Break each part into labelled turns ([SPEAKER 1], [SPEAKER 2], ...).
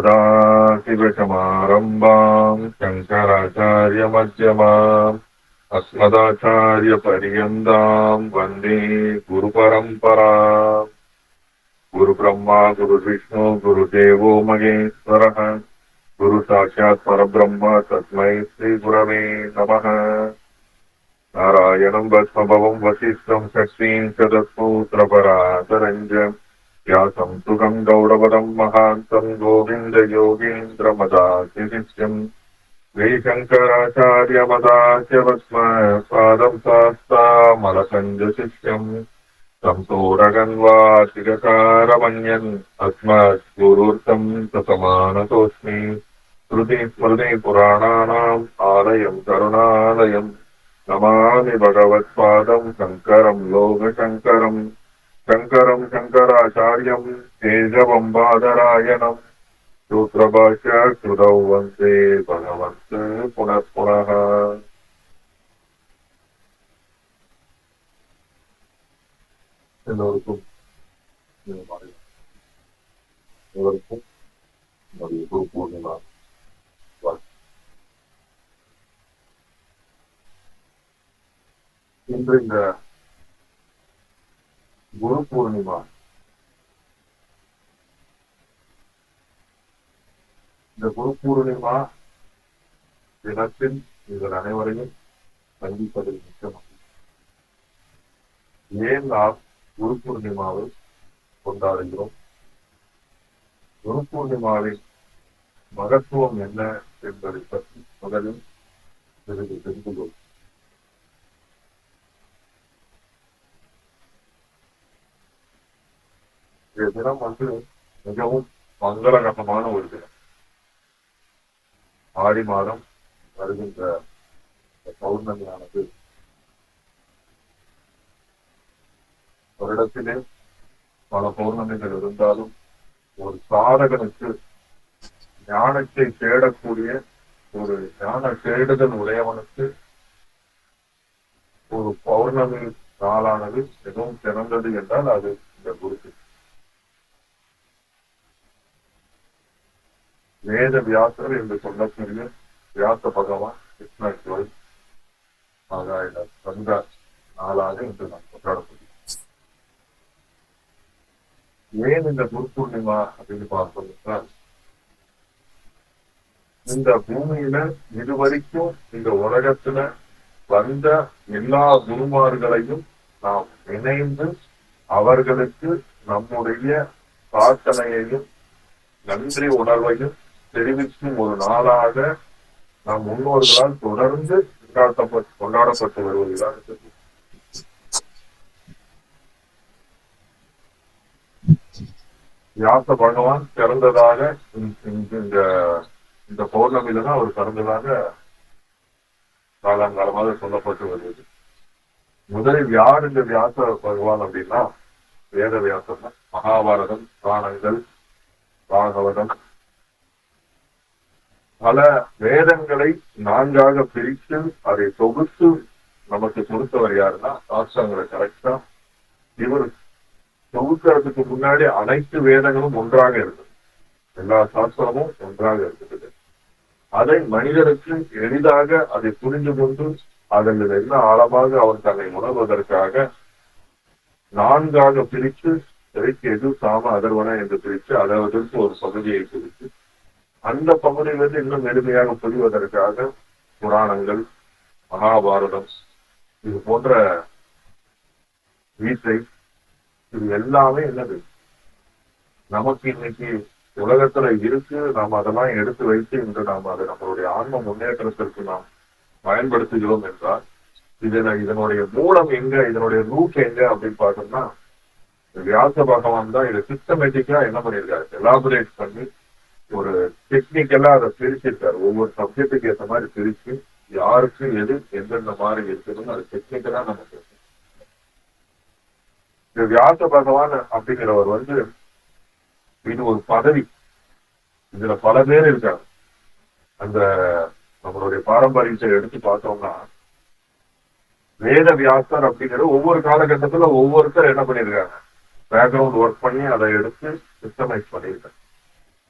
[SPEAKER 1] सदाशिवसमारम्भाम् शङ्कराचार्यमध्यमाम् अस्मदाचार्यपर्यन्ताम् वन्दे गुरुपरम्पराम्। गुरुब्रह्मा गुरुविष्णु गुरुदेवो महेश्वरः गुरुसाक्षात् परब्रह्म तस्मै श्रीगुरवे नमः। नारायणम् भस्मभवम् वसिष्ठम् शक्तिम् च दत्सूत्रपरातरञ्च व्यासम् सुखम् गौडपदम् महान्तम् गोविन्द योगीन्द्रमदाख्यशिष्यम् श्रीशङ्कराचार्यमदाख्य भस्मपादम् शास्तामलकञ्जशिष्यम् संसोरगन्वातिरकारमन्यन् अस्मद्गुरूर्थम् प्रसमानतोऽस्मि। श्रुतिस्मृतिपुराणानाम् आलयम् करुणालयम् नमामि भगवत्पादम् शङ्करम् लोकशङ्करम्। शङ्करम् शङ्कराचार्यम् केशवम् बादरायणम् सूत्रभाष्य कृतौ वन्दे भगवन्तः पुनः पुनः। எல்லோருக்கும் குரு பூர்ணிமா இன்று இந்த குரு பூர்ணிமா தினத்தில் நீங்கள் அனைவரையும் சந்திப்பதில் முக்கியமாக ஏன் நாம் குரு பூர்ணிமாவை கொண்டாடுகிறோம், குரு பூர்ணிமாவின் மகத்துவம் என்ன என்பதை பற்றி முதலில் சிறிது தெரிந்து கொள்வோம். இந்த தினம் மிகவும் மங்களகரமான ஒரு தினம். ஆடி மாதம் வருகின்ற பௌர்ணமியானது வருடத்திலே பல பௌர்ணமிகள் இருந்தாலும் ஒரு சாதகனுக்கு ஞானத்தை தேடக்கூடிய ஒரு ஞான தேடுதல் உடையவனுக்கு ஒரு பௌர்ணமி நாளானது மிகவும் சிறந்தது என்றால் அது இந்த குரு. வேத வியாசர் என்று சொல்லக்கூடிய வியாச பகவான் கிருஷ்ண ஆகாய சங்க நாளாக இன்று நாம் கொண்டாடப்படுகிறோம். ஏன் இந்த குரு பூர்ணிமா அப்படின்னு பார்த்தோம் என்றால், இந்த பூமியில இதுவரைக்கும் இந்த உலகத்துல வந்த எல்லா குருமார்களையும் நாம் இணைந்து அவர்களுக்கு நம்முடைய பிரார்த்தனையையும் நன்றி உணர்வையும் தெரிவிக்கும் ஒரு நாளாக நம் முன்னோர்களால் தொடர்ந்து கொண்டாடப்பட்டு வருவதுதான் வியாச பகவான் பிறந்ததாக இந்த பௌர்ணமியில தான் அவர் பிறந்ததாக காலங்காலமாக சொல்லப்பட்டு வருவது. முதலில் யார் இந்த வியாச பகவான் அப்படின்னா, வேத வியாசம் தான். மகாபாரதம், புராணங்கள், பாகவதம், பல வேதங்களை 4ஆக பிரித்து அதை தொகுத்து நமக்கு கொடுத்தவர் யாருன்னா சாஸ்திரங்களை கரெக்டா இவர் தொகுக்கிறதுக்கு முன்னாடி அனைத்து வேதங்களும் ஒன்றாக இருக்குது, எல்லா சாஸ்திரமும் ஒன்றாக இருக்குது. அதை மனிதனுக்கு எளிதாக அதை புரிந்து கொண்டு அதில் என்ன ஆழமாக அவர் தன்னை உணர்வதற்காக 4ஆக பிரித்து எது சாம அதர்வன என்று பிரித்து அதற்கு ஒரு பகுதியை பிரித்து அந்த பகுதியிலிருந்து இன்னும் எளிமையாக புரிவதற்காக புராணங்கள், மகாபாரதம், இது போன்ற வீட்டை, இது எல்லாமே என்னது நமக்கு இன்னைக்கு உலகத்துல இருக்கு. நாம் அதெல்லாம் எடுத்து வைத்து இன்று நாம் அதை நம்மளுடைய ஆன்ம முன்னேற்றத்திற்கு நாம் பயன்படுத்துகிறோம் என்றால் இதனுடைய மூலம் எங்க, இதனுடைய ரூட் எங்க அப்படின்னு பார்த்தோம்னா, வியாச பகவான் தான் இதை சிஸ்டமேட்டிக்கா என்ன பண்ணியிருக்காரு, எலாபரேட் பண்ணி ஒரு டெக்னிக்கலா அதை பிரிச்சிருக்காரு. ஒவ்வொரு சப்ஜெக்டுக்கு ஏற்ற மாதிரி பிரிச்சு யாருக்கு எது எந்தெந்த மாதிரி இருக்குதுன்னு அது டெக்னிக்கலா நமக்கு. இந்த வியாச பகவான் அப்படிங்கிறவர் இது ஒரு பதவி. இதுல பல பேர் இருக்காங்க. அந்த நம்மளுடைய பாரம்பரியத்தை எடுத்து பார்த்தோம்னா, வேத வியாசர் அப்படிங்கிற ஒவ்வொரு காலகட்டத்துல ஒவ்வொருத்தர் என்ன பண்ணிருக்காங்க, பேக்ரவுண்ட் ஒர்க் பண்ணி அதை எடுத்து சிஸ்டமைஸ் பண்ணியிருக்காங்க.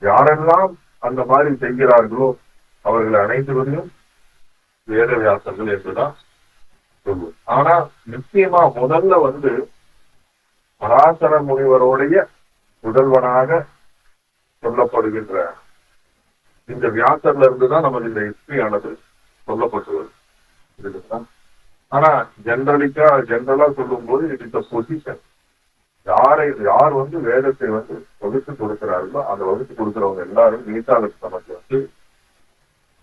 [SPEAKER 1] யாரெல்லாம் அந்த மாதிரி செய்கிறார்களோ அவர்களை அனைத்துவதையும் வேதவியாசர்கள் என்றுதான் சொல்லுவோம். ஆனா நிச்சயமா முதல்ல பராசர முனிவருடைய முதல்வனாக சொல்லப்படுகின்ற இந்த வியாசர்ல இருந்துதான் நமக்கு இந்த ஹிஸ்டரியானது சொல்லப்பட்டு வருது. ஆனா ஜெனரலா சொல்லும் போது இட் இஸ் பொசிஷன். யார் வேதத்தை வகுத்து கொடுக்கிறார்களோ அந்த வகுத்து கொடுக்கிறவங்க எல்லாரும் நீட்டாளருக்கு நமக்கு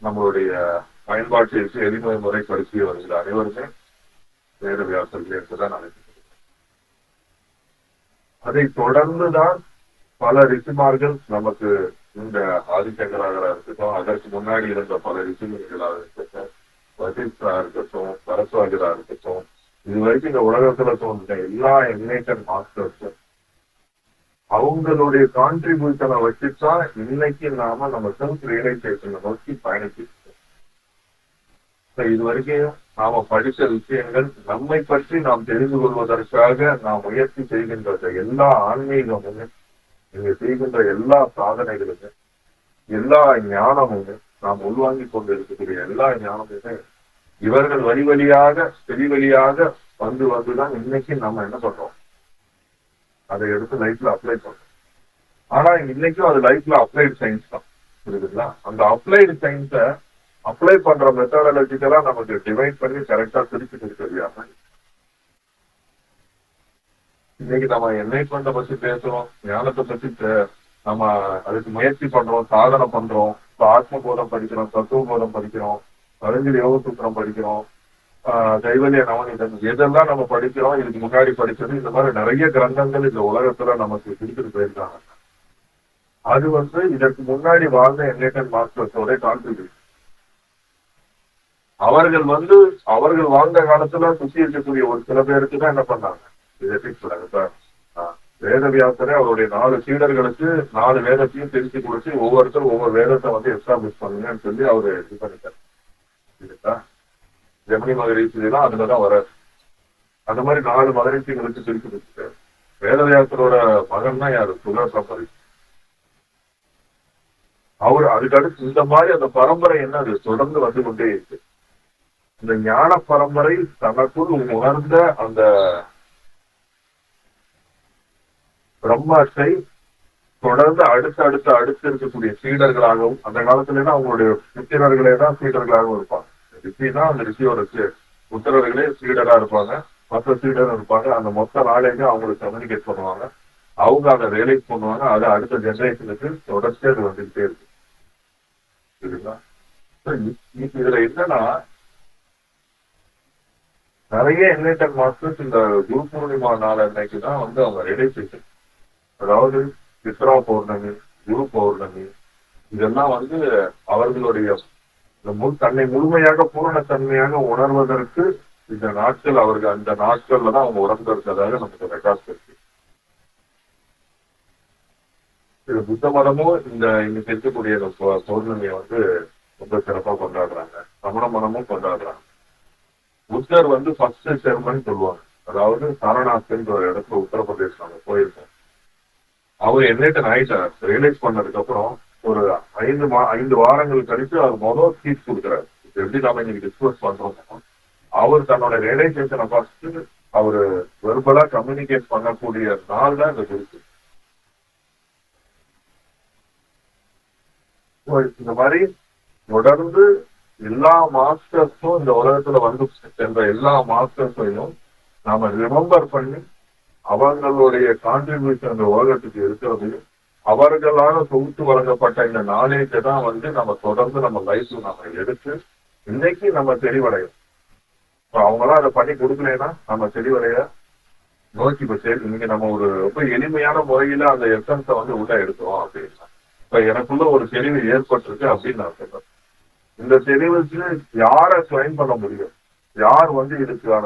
[SPEAKER 1] நம்மளுடைய பயன்பாட்டிற்கு எளிமை முறைப்படுத்தி வருகிற அனைவருமே வேத வியாசர்கள் என்றுதான் நினைக்கிறேன். அதை தொடர்ந்துதான் பல ரிஷிமார்கள் நமக்கு இந்த ஆதிசங்கராக இருக்கட்டும், அதற்கு முன்னாடி இருந்த பல ரிஷிமுனிகளாக இருக்கட்டும், வசிஷ்டரா இருக்கட்டும், பரஸ்வாஜரா இருக்கட்டும், இதுவரைக்கும் இந்த உலகத்துல தோன்ற எல்லா என்லைட்டன் மாஸ்டர்ஸும் அவங்களுடைய கான்ட்ரிபியூஷனை வச்சுதான் இன்னைக்கு நம்ம செல்ஃப் ரியலைசேஷனை நோக்கி பயணிச்சிருக்கோம். இது வரைக்கும் நாம படித்த விஷயங்கள் நம்மை பற்றி நாம் தெரிந்து கொள்வதற்காக நாம் முயற்சி செய்கின்ற எல்லா ஆன்மீகமும், நீங்க செய்கின்ற எல்லா சாதனைகளுமே, எல்லா ஞானமுமே, நாம் உள்வாங்கி கொண்டு இருக்கக்கூடிய எல்லா ஞானமுமே இவர்கள் வழியாக வந்துதான் இன்னைக்கு நம்ம என்ன பண்றோம், அதை எடுத்து லைஃப்ல அப்ளை பண்றோம். ஆனா இன்னைக்கும் அது லைஃப்ல அப்ளைடு சயின்ஸ் தான், புரியுதுங்களா? அந்த அப்ளைடு சயின்ஸை அப்ளை பண்ற மெத்தடாலஜிக்கெல்லாம் நமக்கு டிவைட் பண்ணி கரெக்டா பிரிச்சுட்டு தெரியாம இன்னைக்கு நம்ம என்லைட்மெண்ட்டை பத்தி பேசுறோம், ஞானத்தை பத்தி நம்ம அதுக்கு முயற்சி பண்றோம், சாதனை பண்றோம். இப்ப ஆத்ம போதம் படிக்கிறோம், தத்துவ போதம் படிக்கிறோம், அறிஞர் யோக சூத்திரம் படிக்கிறோம், கைவல்ய நவநீதம், எதெல்லாம் நம்ம படிக்கிறோம். இதுக்கு முன்னாடி படிச்சது இந்த மாதிரி நிறைய கிரந்தங்கள் இந்த உலகத்துல நமக்கு கொடுத்துட்டு போயிருக்காங்க. அது இதற்கு முன்னாடி வாழ்ந்த என்லைட்டன் மாஸ்டர்ஸோட கான்ட்ரிபியூஷன். அவர்கள் வாழ்ந்த காலத்துல சுத்தி இருக்கக்கூடிய ஒரு சில பேருக்கு தான் என்ன பண்ணாங்க, வேதவியாசரே அவருடைய 4 சீடர்களுக்கு 4 வேதத்தையும் பிரித்து கொடுத்து ஒவ்வொருத்தரும் ஒவ்வொரு வேதத்தை எஸ்டாப்ளிஷ் பண்ணுங்கன்னு சொல்லி அவரு இது பண்ணிட்டார். ஜெமினி மகரிஷிலாம் அதுலதான் வர அந்த மாதிரி 4 மகரிஷிகளுக்கு பிரித்து கொடுத்துட்டாரு. வேதவியாசரோட மகன் தான் யாரு, சுதர்சன மகரிஷி. அவர் அதுக்கடுத்து இந்த மாதிரி அந்த பரம்பரை என்ன அது தொடர்ந்து வந்து கொண்டே இருக்கு. இந்த ஞான பரம்பரை தனக்குள் உணர்ந்த அந்த பிரம்மத்தை தொடர்ந்து அடுத்து இருக்கக்கூடிய சீடர்களாகவும், அந்த காலத்துல அவங்களுடைய புத்திரர்களே தான் சீடர்களாகவும் இருப்பாங்க. ரிஷினா அந்த ரிஷியோட புத்திரர்களே சீடரா இருப்பாங்க, மற்ற சீடரும் இருப்பாங்க. அந்த மொத்த நாளைக்கு அவங்களுக்கு கம்யூனிகேட் பண்ணுவாங்க, அவங்க அதை ரியலைஸ் பண்ணுவாங்க. அது அடுத்த ஜெனரேஷனுக்கு தொடர்ச்சி அது வந்துகிட்டே இருக்கு. சரிங்களா? இதுல என்னன்னா நிறைய என்லைட்டன் மாஸ்டர்ஸ் இந்த குரு பூர்ணிமா நாள் அன்னைக்கு தான் அவங்க ரியலைசேஷன், அதாவது சித்ரா பௌர்ணமி, குரு பௌர்ணமி, இதெல்லாம் அவர்களுடைய தன்னை முழுமையாக பூரணத்தன்மையாக உணர்வதற்கு இந்த நாட்கள் அவர்கள் அந்த நாட்கள்ல தான் அவங்க உணர்ந்திருக்கிறதாக நமக்கு ரெக்கார்ட்ஸ் இருக்கு. இது புத்த மதமும் இன்னைக்கு இருக்கக்கூடிய பௌர்ணமியை ரொம்ப சிறப்பா கொண்டாடுறாங்க. சமண மதமும் கொண்டாடுறாங்க. புத்தர் ஃபர்ஸ்ட் செர்மன் சொல்லுவாங்க, அதாவது சாரநாத்ன்ற ஒரு இடத்துல உத்தரப்பிரதேசம் நாங்க போயிருக்கோம். அவர் என்லைட்டன் ஆயிட்டார். ரியலைஸ் பண்ணதுக்கு அப்புறம் ஒரு 5 வாரங்கள் கழிச்சு அவர் முதல் ஸ்பீச் கொடுக்குறாரு. எப்படி நாம இன்னைக்கு டிஸ்கஸ் பண்றோம், அவர் தன்னோட ரியலைசேஷனை ஃபர்ஸ்ட் அவரு வெர்பலா கம்யூனிகேட் பண்ணக்கூடிய நாள் தான் இந்த குரு. இந்த மாதிரி தொடர்ந்து எல்லா மாஸ்டர்ஸும் இந்த உலகத்துல சென்ற எல்லா மாஸ்டர்ஸையும் நாம ரிமெம்பர் பண்ணி அவங்களுடைய கான்ட்ரிபியூஷன் இந்த உலகத்துக்கு இருக்கிறதையும் அவர்களால தொகுத்து வழங்கப்பட்ட இந்த நாலேஜை தான் நம்ம தொடர்ந்து நம்ம லைஃப்ல நம்ம எடுத்து இன்னைக்கு நம்ம தெளிவடையும். இப்போ அவங்களாம் அதை பண்ணி கொடுக்கலன்னா நம்ம தெளிவடைய நோக்கி இங்க நம்ம ஒரு ரொம்ப எளிமையான முறையில அந்த எசன்ஸை உள்ள எடுக்கிறோம் அப்படின்னா, இப்ப எனக்குள்ள ஒரு தெளிவு ஏற்பட்டிருக்கு அப்படின்னு நான் சொல்றேன். இந்த தெளிவுக்கு யாரை கிளைம் பண்ண முடியும், யார் இதுக்கான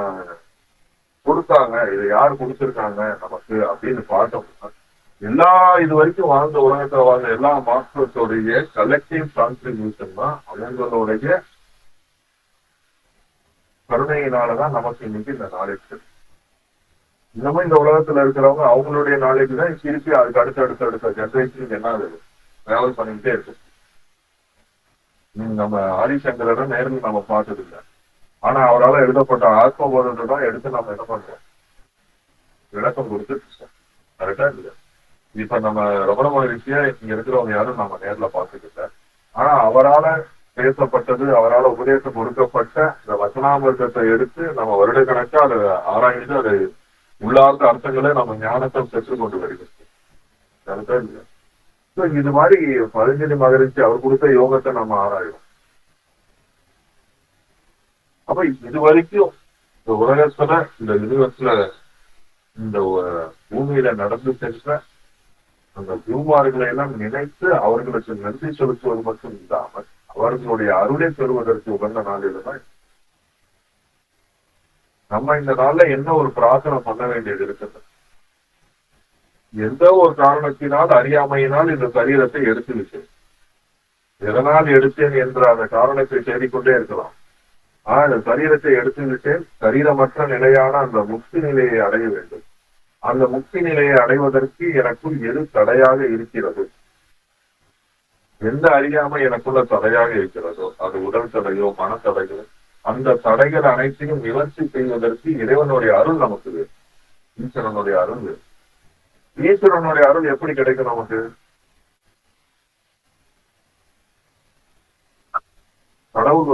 [SPEAKER 1] கொடுத்தாங்க, இதை யார் கொடுத்திருக்காங்க நமக்கு அப்படின்னு பார்த்தோம்னா, எல்லா இது வரைக்கும் வாழ்ந்த உலகத்துல வாழ்ந்த எல்லா மாஸ்டர்ஸோடைய கலெக்டிவ் கான்ட்ரிபியூஷன் தான் அவங்களுடைய கருணையினாலதான் நமக்கு இன்னைக்கு இந்த நாலேஜ். இன்னமும் இந்த உலகத்துல இருக்கிறவங்க அவங்களுடைய நாலேஜ் தான் திருப்பி அதுக்கு அடுத்த ஜெனரேஷனுக்கு என்ன ஆகுது, டிராவல் பண்ணிக்கிட்டே இருக்கு. நம்ம ஆதிசங்கர நேரில் நம்ம பார்த்தது இல்லை. ஆனா அவரால் எழுதப்பட்ட ஆத்மபோதத்தை தான் எடுத்து நம்ம என்ன பண்றோம், விளக்கம் கொடுத்து கரெக்டா இல்லையா? இப்ப நம்ம ரமண மகரிஷியா இங்க இருக்கிறவங்க யாரும் நம்ம நேர்ல பார்த்துக்கிட்ட, ஆனா அவரால பேசப்பட்டது, அவரால் உபதேசம் கொடுக்கப்பட்ட இந்த வசனாமிர்தத்தை எடுத்து நம்ம வருடக்கணக்கா அதை ஆராய்ந்து அது உள்ளார்ந்த அர்த்தங்களை நம்ம ஞானத்தை பெற்றுக்கொண்டு வருகிறது. கரெக்டா இல்லையா? இது மாதிரி பதஞ்சலி மகரிஷி அவர் கொடுத்த யோகத்தை நம்ம ஆராயும். அப்ப இது வரைக்கும் இந்த உலகத்துல, இந்த யூனிவர்ஸ்ல, இந்த பூமியில நடந்து சென்ற அந்த குருமார்களை எல்லாம் நினைத்து அவர்களுக்கு நன்றி செலுத்துவது மட்டும் இல்லாமல் அவர்களுடைய அருளை பெறுவதற்கு உகந்த நாளில தான் நம்ம இந்த நாள்ல என்ன ஒரு பிரார்த்தனை பண்ண வேண்டியது இருக்குது. எந்த ஒரு காரணத்தினால், அறியாமையினால் இந்த சரீரத்தை எடுத்து விட்டேன், எதனால் எடுத்தேன் என்ற அந்த காரணத்தை தேடிக்கொண்டே இருக்கலாம். இந்த சரீரத்தை எடுத்து விட்டேன், சரீரமற்ற நிலையான அந்த முக்தி நிலையை அடைய வேண்டும். அந்த முக்தி நிலையை அடைவதற்கு எனக்குள் எது தடையாக இருக்கிறது, எந்த அறியாமை எனக்குள்ள தடையாக இருக்கிறதோ, அது உடல் தடையோ மனத்தடையோ, அந்த தடைகள் அனைத்தையும் நிவர்த்தி செய்வதற்கு இறைவனுடைய அருள் நமக்கு வேணும். ஈஸ்வரனுடைய அருள் வேணும். ஈஸ்வரனுடைய அருள் எப்படி கிடைக்கும் நமக்கு? கடவுள்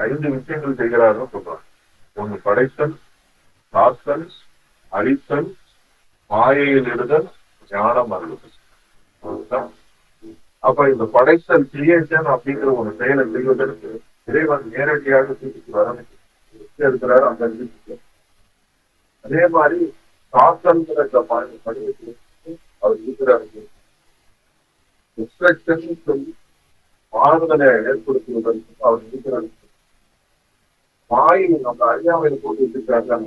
[SPEAKER 1] 5 விஷயங்கள் செய்கிறாருன்னு சொல்றாங்க. ஒண்ணு படைத்தல், காத்தல், அழித்தல், மாயையில் இடுதல், ஞானம் அருளுதல். அப்ப இந்த படைத்தல், கிரியேஷன் அப்படிங்கிற ஒரு செயலை செய்வதற்கு இறைவன் நேரடியாக இருக்கிறார் அந்த. அதே மாதிரி காத்தல்ங்கிற படிவத்தில் அவர் இருக்கிறார். சொல்லி மாறுதலை ஏற்படுத்துவதற்கு அவர் இருக்கிறார். மாயை நம்ம அறியாமையில் போட்டு வச்சிருக்காங்க.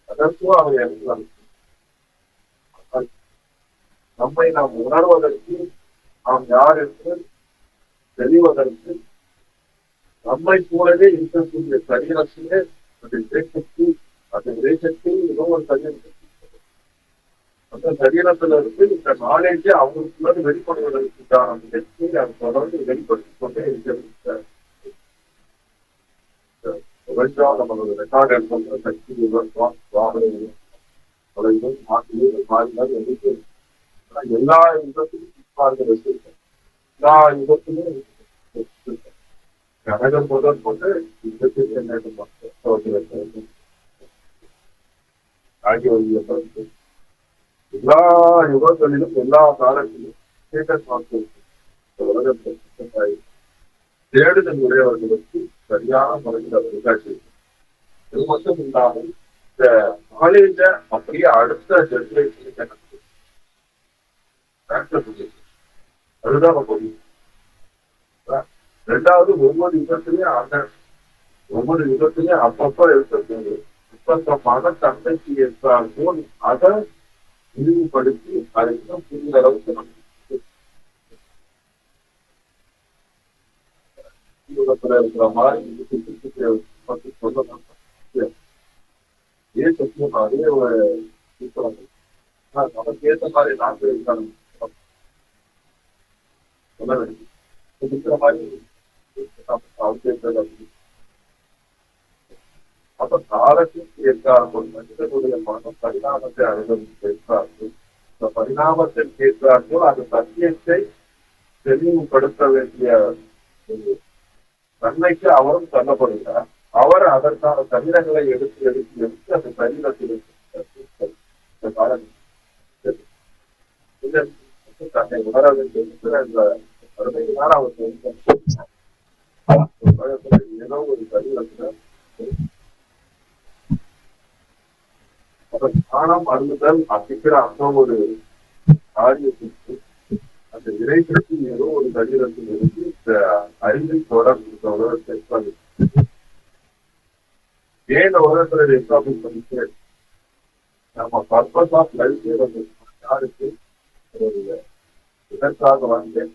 [SPEAKER 1] அதற்கும் அவர் இருக்கிறார். நம்மை நாம் உணர்வதற்கு, நாம் யார் என்று தெரிவதற்கு, நம்மை போலவே இருக்கக்கூடிய சரீரத்திலே அந்த தேசத்தில் ஏதோ ஒரு சரீரம், அந்த சரீரத்துல இருந்து இந்த நாலேஜே அவங்களுக்குள்ள வெளிப்படுவதற்கான வெற்றி அதை தொடர்ந்து வெளிப்படுத்திக் கொண்டே இருக்கிறது. நம்மளோட ரெக்கார்ட் எடுத்து சக்தி எல்லா யுகத்திலும் எல்லா யுகத்திலும் கனகம் முதல் கொண்டு யுகத்தில் ஆகிய எல்லா யுகங்களிலும் எல்லா காலத்திலும் தேடுதல் உடையவர்களுக்கு சரியான முறையில் அவர் உருவாக்கி, இது மட்டும் இல்லாமல் இந்த நாலேஜ அப்படியே அடுத்த ஜெனரேஷனுக்கு அதுதான் முடியும். ரெண்டாவது, ஒவ்வொரு யுகத்திலையும் அப்பப்ப இருக்கிறது சுத்தமான தன்மைக்கு ஏற்றால் போல் அதை விரிவுபடுத்தி அதை இன்னும் புரிந்த அளவுக்கு இருக்கிற மாதிரி சொல்ல மாட்டோம். அதே ஒரு நமக்கு ஏற்ற மாதிரி நாட்கள் இருக்காங்க சொல்ல வேண்டும். இருக்கிற மாதிரி அப்ப காலத்திற்கு ஏற்றார்கள் மனிதனுடைய மனம் பரிணாமத்தை அனுபவித்தார்கள். இந்த பரிணாமத்திற்கு ஏற்றார்கள் அந்த சத்தியத்தை தெளிவுபடுத்த வேண்டிய தன்மைக்கு அவரும் தள்ளப்படுகிறார். அவர் அதற்கான சரீரங்களை எடுத்து எடுத்து எடுத்து அந்த சரீரத்தில் தன்னை உணர வேண்டும் என்ற கருணையினால் அவர் ஏதோ ஒரு சரீரத்துல ஞானம் அருந்துதல் அப்படிங்கிற அந்த ஒரு காரியத்திற்கு அந்த இறைசக்தி ஏதோ ஒரு சரீரத்தில் இருந்து இந்த அறிவை தொடர்பு உலகத்தை ஏன் உலகத்துல எஸ்டாபிஷ் பண்ணிட்டு நம்ம பர்பஸ் ஆஃப் லைஃப் யாருக்கு இதற்காக வந்தேன்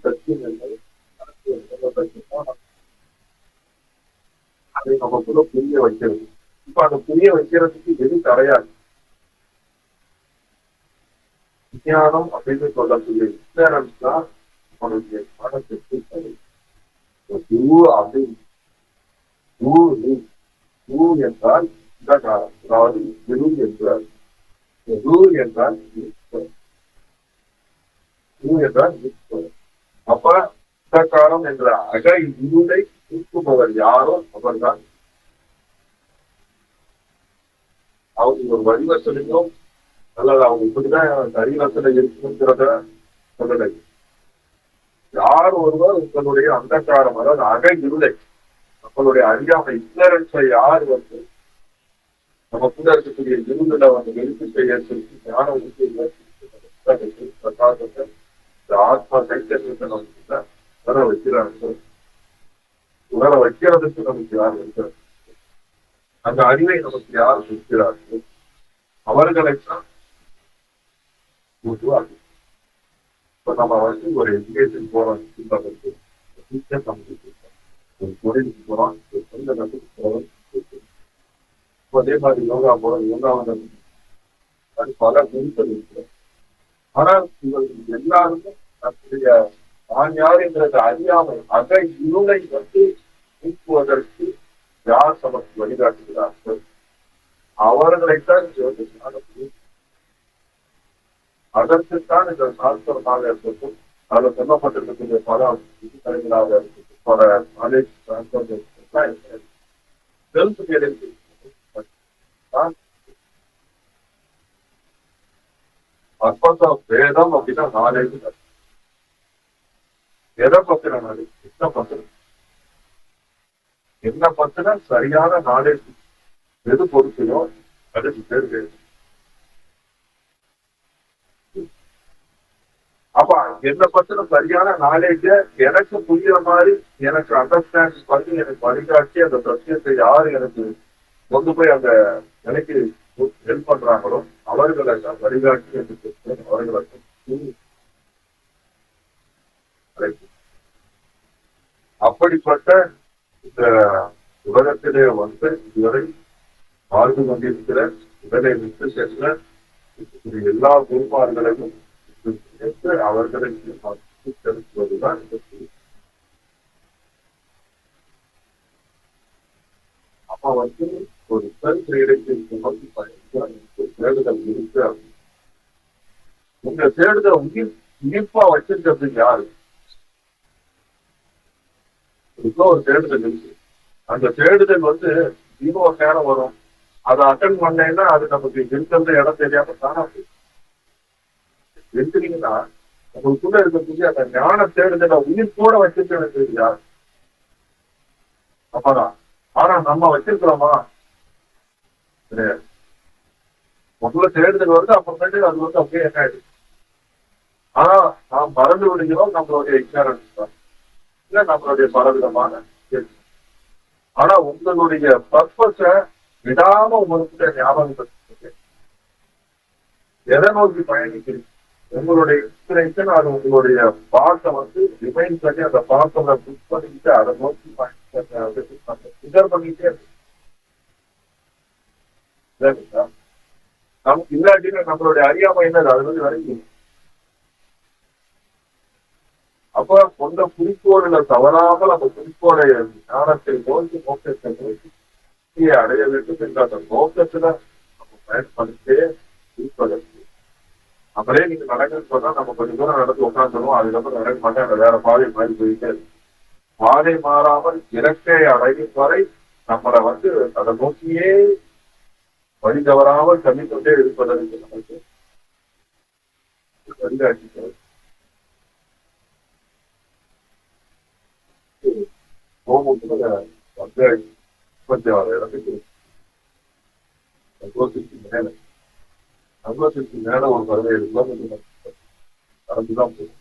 [SPEAKER 1] சத்தியங்கள் அதை நமக்குள்ள புரிய வைக்கிறது. இப்ப அதை புரிய வைக்கிறதுக்கு எது தடையாது? விஞ்ஞானம் அப்படின்னு சொல்லக்கூடிய விஞ்ஞானம் தான் நம்மளுடைய மனத்திற்கு தடை. அப்படின்னு ஊ என்றால் இந்த காலம், அதாவது குரு என்றால் என்றால் என்றால் அப்ப இந்த காலம் என்ற அக இருளை தூக்குபவர் யாரோ அவர்தான். அவங்க ஒரு வடிவத்திலையும் அல்லது அவங்க இப்படிதான் சரீரத்துல இருக்குங்கிறத சொல்லலை. யார் ஒருவர் உங்களுடைய அந்தக்காரம், அதாவது அக இருளை, நம்மளுடைய அறியாமை இக்னரன்ஸை யார் வந்து நமக்குள்ள இருக்கக்கூடிய இருந்துல வந்து வெளிச்சத்தை ஏற்படுத்தி ஞான உறுதியை பிரகாசத்தை இந்த ஆத்மா சைத்தன்யத்தை நமக்கு உணர வைக்கிறார்கள். உணர வைக்கிறதுக்கு நமக்கு யார் இருக்கிறார்? அந்த அறிவை நமக்கு யார் கொடுக்கிறார்கள்? அவர்களைத்தான் உருவாக்கு. இப்ப நம்ம வந்து ஒரு எஜுகேஷன் போறோம், ஒரு தொழிலுக்கு போறோம், ஒரு சொந்த கட்டுக்கு போறோம். அதே மாதிரி யோகா போறோம், யோகா வந்து பல குருக்கள் இருக்கிறோம். ஆனால் இவர்கள் எல்லாருமே நம்முடைய நான் யார் என்கிறது அறியாமை அக இருளை வந்து நீக்குவதற்கு யார் நமக்கு வழிகாட்டுகிறார்கள்? அவர்களைத்தான் அதற்குத்தான் இந்த சாஸ்திரமாக இருக்கட்டும், அதில் சொல்லப்பட்டிருக்கக்கூடிய பல தலைவர்களாக இருக்கட்டும், பல நாலேஜ் வேதம் அப்படின்னா நாலேஜ். எதை பத்தின நாலேஜ்? என்ன பத்தின சரியான நாலேஜ் எது பொறுத்தையோ அதுக்கு பேர் வேதம். அப்ப என்ன பத்தின சரியான நாலேஜ எனக்கு புரியுற மாதிரி எனக்கு அண்டர்ஸ்டாண்ட் பண்ணி எனக்கு வழிகாட்டி அந்த சத்தியத்தை யாரு எனக்கு கொண்டு போய் அந்த எனக்கு ஹெல்ப் பண்றாங்களோ அவர்களை வழிகாட்டி என்று அவர்களை அப்படிப்பட்ட இந்த உலகத்திலே வந்து இதுவரை வாழ்ந்து கொண்டிருக்கிற உடலை விட்டு சென்ற எல்லா குருமார்களையும் அவர்களுக்கு செலுத்துவதுதான் இந்த அப்ப வந்து ஒரு இடத்தில் நோக்கி தேடுதல் இருக்கு. உங்க தேடுதல் உயிர்ப்பா வச்சிருக்கிறது யாரு? ஒரு தேடுதல் இருக்கு. அந்த தேடுதல் வந்து இன்னொரு நேரம் வரும். அதை அட்டன் பண்ணேன்னா அது நமக்கு இருக்கிற இடம் தெரியாம தானா எடுத்துட்டீங்கன்னா உங்களுக்குள்ள இருக்கக்கூடிய அந்த ஞான தேடுதலை உயிர் கூட வச்சிருக்கிறது யார்? அப்பதான். ஆனா நம்ம வச்சிருக்கிறோமா? கிடையாது. உங்களுக்குள்ள தேடுதல் வருது, அப்புறமேட்டு அது வந்து அப்படியே என்ன ஆயிடுச்சு. ஆனா நாம் மறந்து விடுகிறோம் நம்மளுடைய இக்னரன்ஸ் தான், இல்ல நம்மளுடைய பலவிதமான. ஆனா உங்களுடைய பர்பஸ விடாம உங்களுக்கு ஞாபகப்படுத்த எதை நோக்கி பயணிக்கிறீங்க? உங்களுடைய இன்ஸ்பிரேஷன் அது உங்களுடைய பாட்டை வந்து ரிமைண்ட் பண்ணி அந்த பாட்டை புக் பண்ணிக்கிட்டு அதை நோக்கி பிகர் பண்ணிட்டே இருக்கு. நமக்கு இல்லாட்டினா நம்மளுடைய அறியாமை என்னது அது வந்து வரைக்கும். அப்ப கொண்ட குறிக்கோள்ல தவறாமல் அந்த குறிக்கோளை ஞானத்தை நோக்கி மோக்கத்தை நோக்கி அடைய வேண்டும் என்ற அந்த நோக்கத்துல நம்ம பயன்படுத்தே இருப்பதற்கு. அப்படியே நீங்க நடக்குன்னு சொன்னா நம்ம கொஞ்சம் தூரம் நடந்து உட்காந்துருவோம், அதுக்கப்புறம் நடக்க மாட்டேன், அந்த வேற பாதை மாறி போயிட்டே இருக்கு. பாதை மாறாமல் இலக்கை அடையும் வரை நம்மளை வந்து அதை நோக்கியே வழி தவறாமல் தள்ளிக்கொண்டே இருப்பதற்கு நமக்கு வழிகாட்டுகிறது. இடத்துக்கு சந்தோஷத்துக்கு மேல ஒரு 17 கிலோமீட்டர் நடந்துதான் போகும்.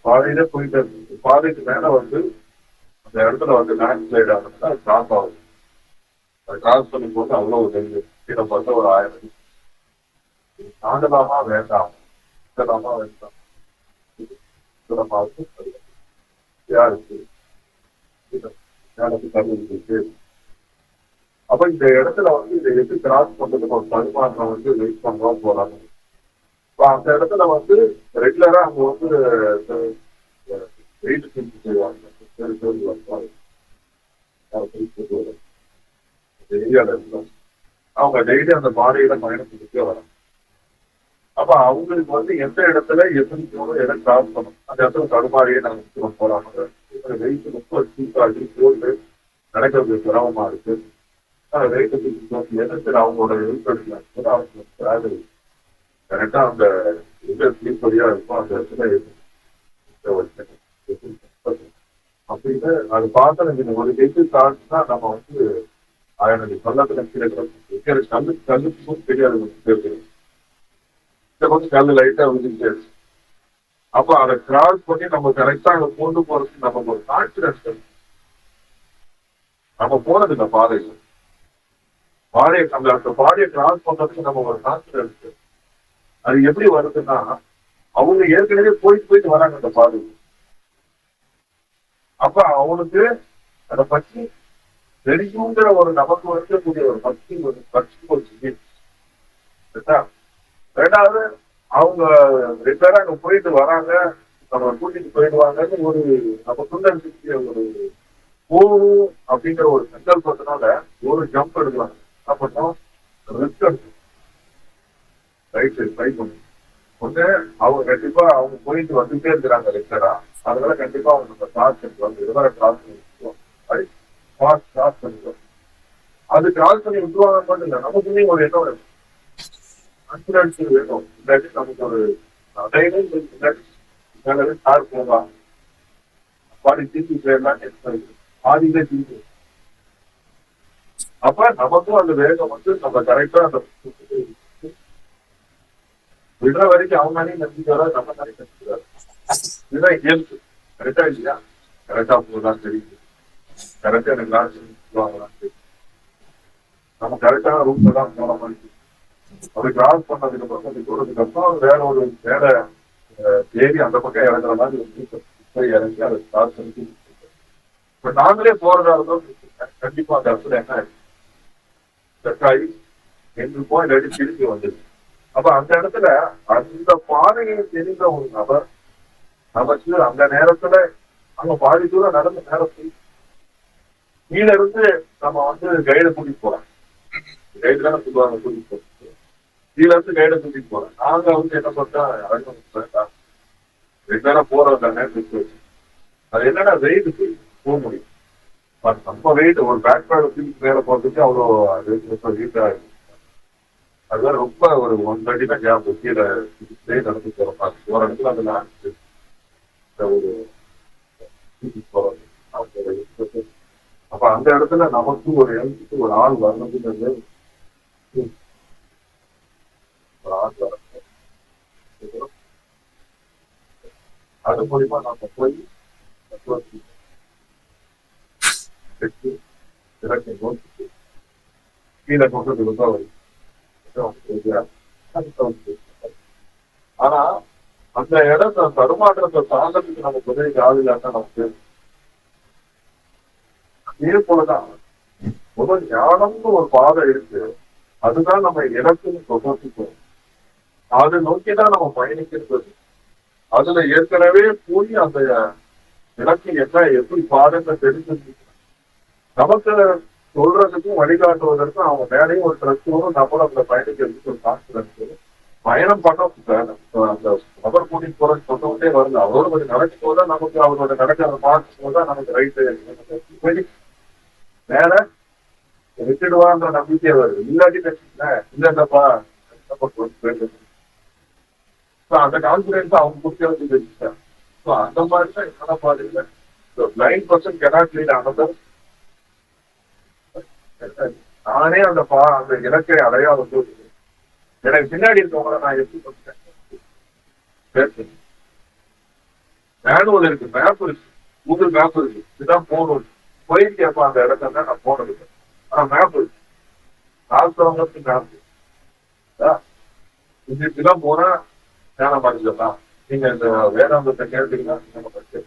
[SPEAKER 1] பாதையில போயிட்டு பாதைக்கு மேல வந்து அந்த இடத்துல வந்து லேண்ட் ஸ்லைட் ஆகுதுன்னா அது கிராஸ் ஆகும். அது கிராஸ் பண்ணி போது அவ்வளவு தெரியுது. கீழே பார்த்தா ஒரு 1000 தாண்டலாமா வேண்டாம், வேண்டாம் சுத்தமாவது யாருக்கு எனக்கு கல்வி இருக்கு. அப்ப இந்த இடத்துல வந்து இதை எப்படி கிராஸ் பண்றதுக்கு ஒரு பரிமாற்றம் வந்து வெயிட் பண்றோம் போறாங்க. இப்ப அந்த இடத்துல வந்து ரெகுலரா அங்க வந்து வெயிட் செஞ்சு செய்வாங்க. ஏரியால இருக்கும் அவங்க டெய்லி அந்த பாதையில பயணத்துக்கே வராங்க. அப்ப அவங்களுக்கு வந்து எந்த இடத்துல எப்படி போகணும், எதை கிராஸ் பண்ணணும், அந்த இடத்துல தடுமாறியே நாங்க போறாங்க. வெயிட் ரொம்ப சீப்பாகி போட்டு நடக்கிறது சிரமமா இருக்கு. வெயிட் அவங்களோட எழுத்துல அவங்க கரெக்டா அந்த எங்க ஸ்லீப்பரியா இருக்கும் அந்த இடத்துல அப்படின்னு அது பார்த்தா நீங்க ஒரு கேட்டு தாழ்த்துனா நம்ம வந்து எனக்கு பள்ளத்துல கீழே கல்லுக்கும் தெரியாது இந்த கொஞ்சம் கல்லு லைட்டா விழுந்துட்டே இருக்கு. அப்ப அதை கிராஸ் பண்ணி நம்ம கரெக்டா அங்க கொண்டு போறதுக்கு நமக்கு ஒரு கான்பிடன்ஸ் நம்ம போனது இந்த பாதையில அந்த பாதையை கிராஸ் பண்றதுக்கு நம்ம ஒரு கான்பிடன்ஸ். அது எப்படி வருதுன்னா அவங்க ஏற்கனவே போயிட்டு வராங்க அந்த பாதையில். அப்ப அவனுக்கு அதை பற்றி தெரியுங்கிற ஒரு நமக்கு இருக்கக்கூடிய ஒரு பக்தி ரெண்டாவது அவங்க ரெகுலரா அங்க போயிட்டு வராங்க, நம்ம கூட்டிட்டு போயிடுவாங்கன்னு ஒரு நமக்குள்ள இருக்கக்கூடிய ஒரு போகும் அப்படிங்கிற ஒரு சங்கல்பத்தினால ஒரு ஜம்ப் எடுக்கலாம். என்ன பண்ணோம், ரிஸ்க் எடுக்கணும். ரைட் சைடு ட்ரை பண்ணும் ஒண்ணு அவங்க கண்டிப்பா அவங்க போயிட்டு வந்துட்டே இருக்கிறாங்க ரெகுலரா. அதனால கண்டிப்பா அவங்க கிராஸ் பண்ணிக்குவாங்க. இதுவரை கிராஸ் பண்ணிக்குவோம். அது கிராஸ் பண்ணி விட்டுருவாங்க மட்டும் இல்லை, நமக்குமே ஒரு எண்ணம் வேணும், கான்பிடன்ஸ் வேணும். இல்லாட்டி நமக்கு ஒரு கார் போகலாம் பாடி திருப்பி போயிடலாம் பாதியிலே திருப்பி. அப்ப நமக்கும் அந்த வேகம் வந்து நம்ம கரெக்டா அந்த விடுற வரைக்கும் அவங்க நானே நம்பிக்கிறாரா நம்ம நானே நம்பிக்கிறாரு. இதுதான் இயல்பு. கரெக்டா இல்லையா? கரெக்டா போகலாம் தெரியுது, கரெக்டா எனக்கு வாங்கலாம் தெரியும், நம்ம கரெக்டான ரூட்ல தான் போன மாதிரி. அப்படி கிராஸ் பண்ணதுக்கு அப்புறம் கொஞ்சம் தூரத்துக்கு அப்புறம் வேற ஒரு வேற தேடி அந்த பக்கம் இறங்குற மாதிரி போய் இறங்கி அதை கிராஸ் பண்ணி இப்ப நாங்களே போறதா இருந்தோம் கண்டிப்பா அந்த இடத்துல என்ன செட்டாகி எங்களுக்கும் இல்லாட்டி திருப்பி வந்தது. அப்ப அந்த இடத்துல அந்த பாதையை தெரிந்த ஒரு நபர் நமக்கு அந்த நேரத்துல அங்க பாதி தூரம் நடந்த நேரத்தில் கீழ இருந்து நம்ம வந்து கைடை கூட்டிட்டு போறோம். கைடு தானே சொல்லுவாங்க கூட்டிட்டு போறோம். கீழ இருந்து கைடை கூட்டிட்டு போறோம். நாங்க வந்து என்ன பண்ணா வேண்டாம் ரெகுலரா போறோம் தானே அது என்னன்னா வெயிட் போக முடியும். நம்ம வெயிட் ஒரு பேக் பேக் மேல போறதுக்கு அவ்வளோ வெயிட் ஆகும். அதுதான் ரொம்ப ஒரு 130 தான் கேப் கீழே நடந்து போறோம். ஒரு இடத்துல அந்த லான்ச் ஒரு அப்ப அந்த இடத்துல நமக்கு ஒரு எழுத்துக்கு ஒரு ஆள் வரணுங்கிறது ஒரு ஆள் வரணும். அது மூலியமா நம்ம போய் கீழே கொண்டு கொடுத்தா வரும். ஆனா அந்த இடத்த தடுமாற்றத்தை தாண்டதுக்கு நமக்கு உதவி ஆகுதான்னா நமக்கு இதே போலதான் முதல் ஞானம்னு ஒரு பாதை இருக்கு. அதுதான் நம்ம இலக்குன்னு சொசைட்டிக்கும் அதை நோக்கிதான் நம்ம பயணிக்கிறது. அதுல ஏற்கனவே போய் அந்த இலக்கு என்ன எப்படி பாதைன்னு தெரிஞ்சு நமக்கு சொல்றதுக்கும் வழிகாட்டுவதற்கும் அவங்க மேலேயும் ஒரு ட்ரஸ்டும் நம்மளும் அந்த பயணிக்கிறதுக்கு ஒரு கான்பிடன்ஸ் பயணம் பண்ண அந்த நபர் கூட்டிட்டு போறதுக்கு சொன்னவங்களே வரல. அவரோட கொஞ்சம் நடக்கும் போதுதான் நமக்கு அவரோட நடக்கிறத பார்க்கும் போதுதான் நமக்கு ரைட்டு மேல விட்டுடுவான்ற நம்பிக்கை வருது. இல்லாட்டி இல்லப்பா அந்த கான்பிடன்ஸ் அவங்க கொடுக்கறது தெரிஞ்சுட்டாங்க. அந்த மாதிரிதான் என்ன பாருங்க, 9% cannot lead another. நானே அந்த இலக்கை அடையாத போது எனக்கு பின்னாடி இருக்கவங்கள நான் எப்படி சொல்றேன். மேனுவல் இருக்கு, மேப் இருக்கு, கூகுள் மேப் இருக்கு, இதுதான் போகணும் போயிருக்கேப்பா அந்த இடத்துல நான் போனது. ஆனா மேப் இருக்கு, நாற்பது மேப் இப்படிதான் போனா ஞானம் அடைஞ்சிடலாம். நீங்க இந்த வேதாந்தத்தை கேட்டீங்கன்னா நமக்கு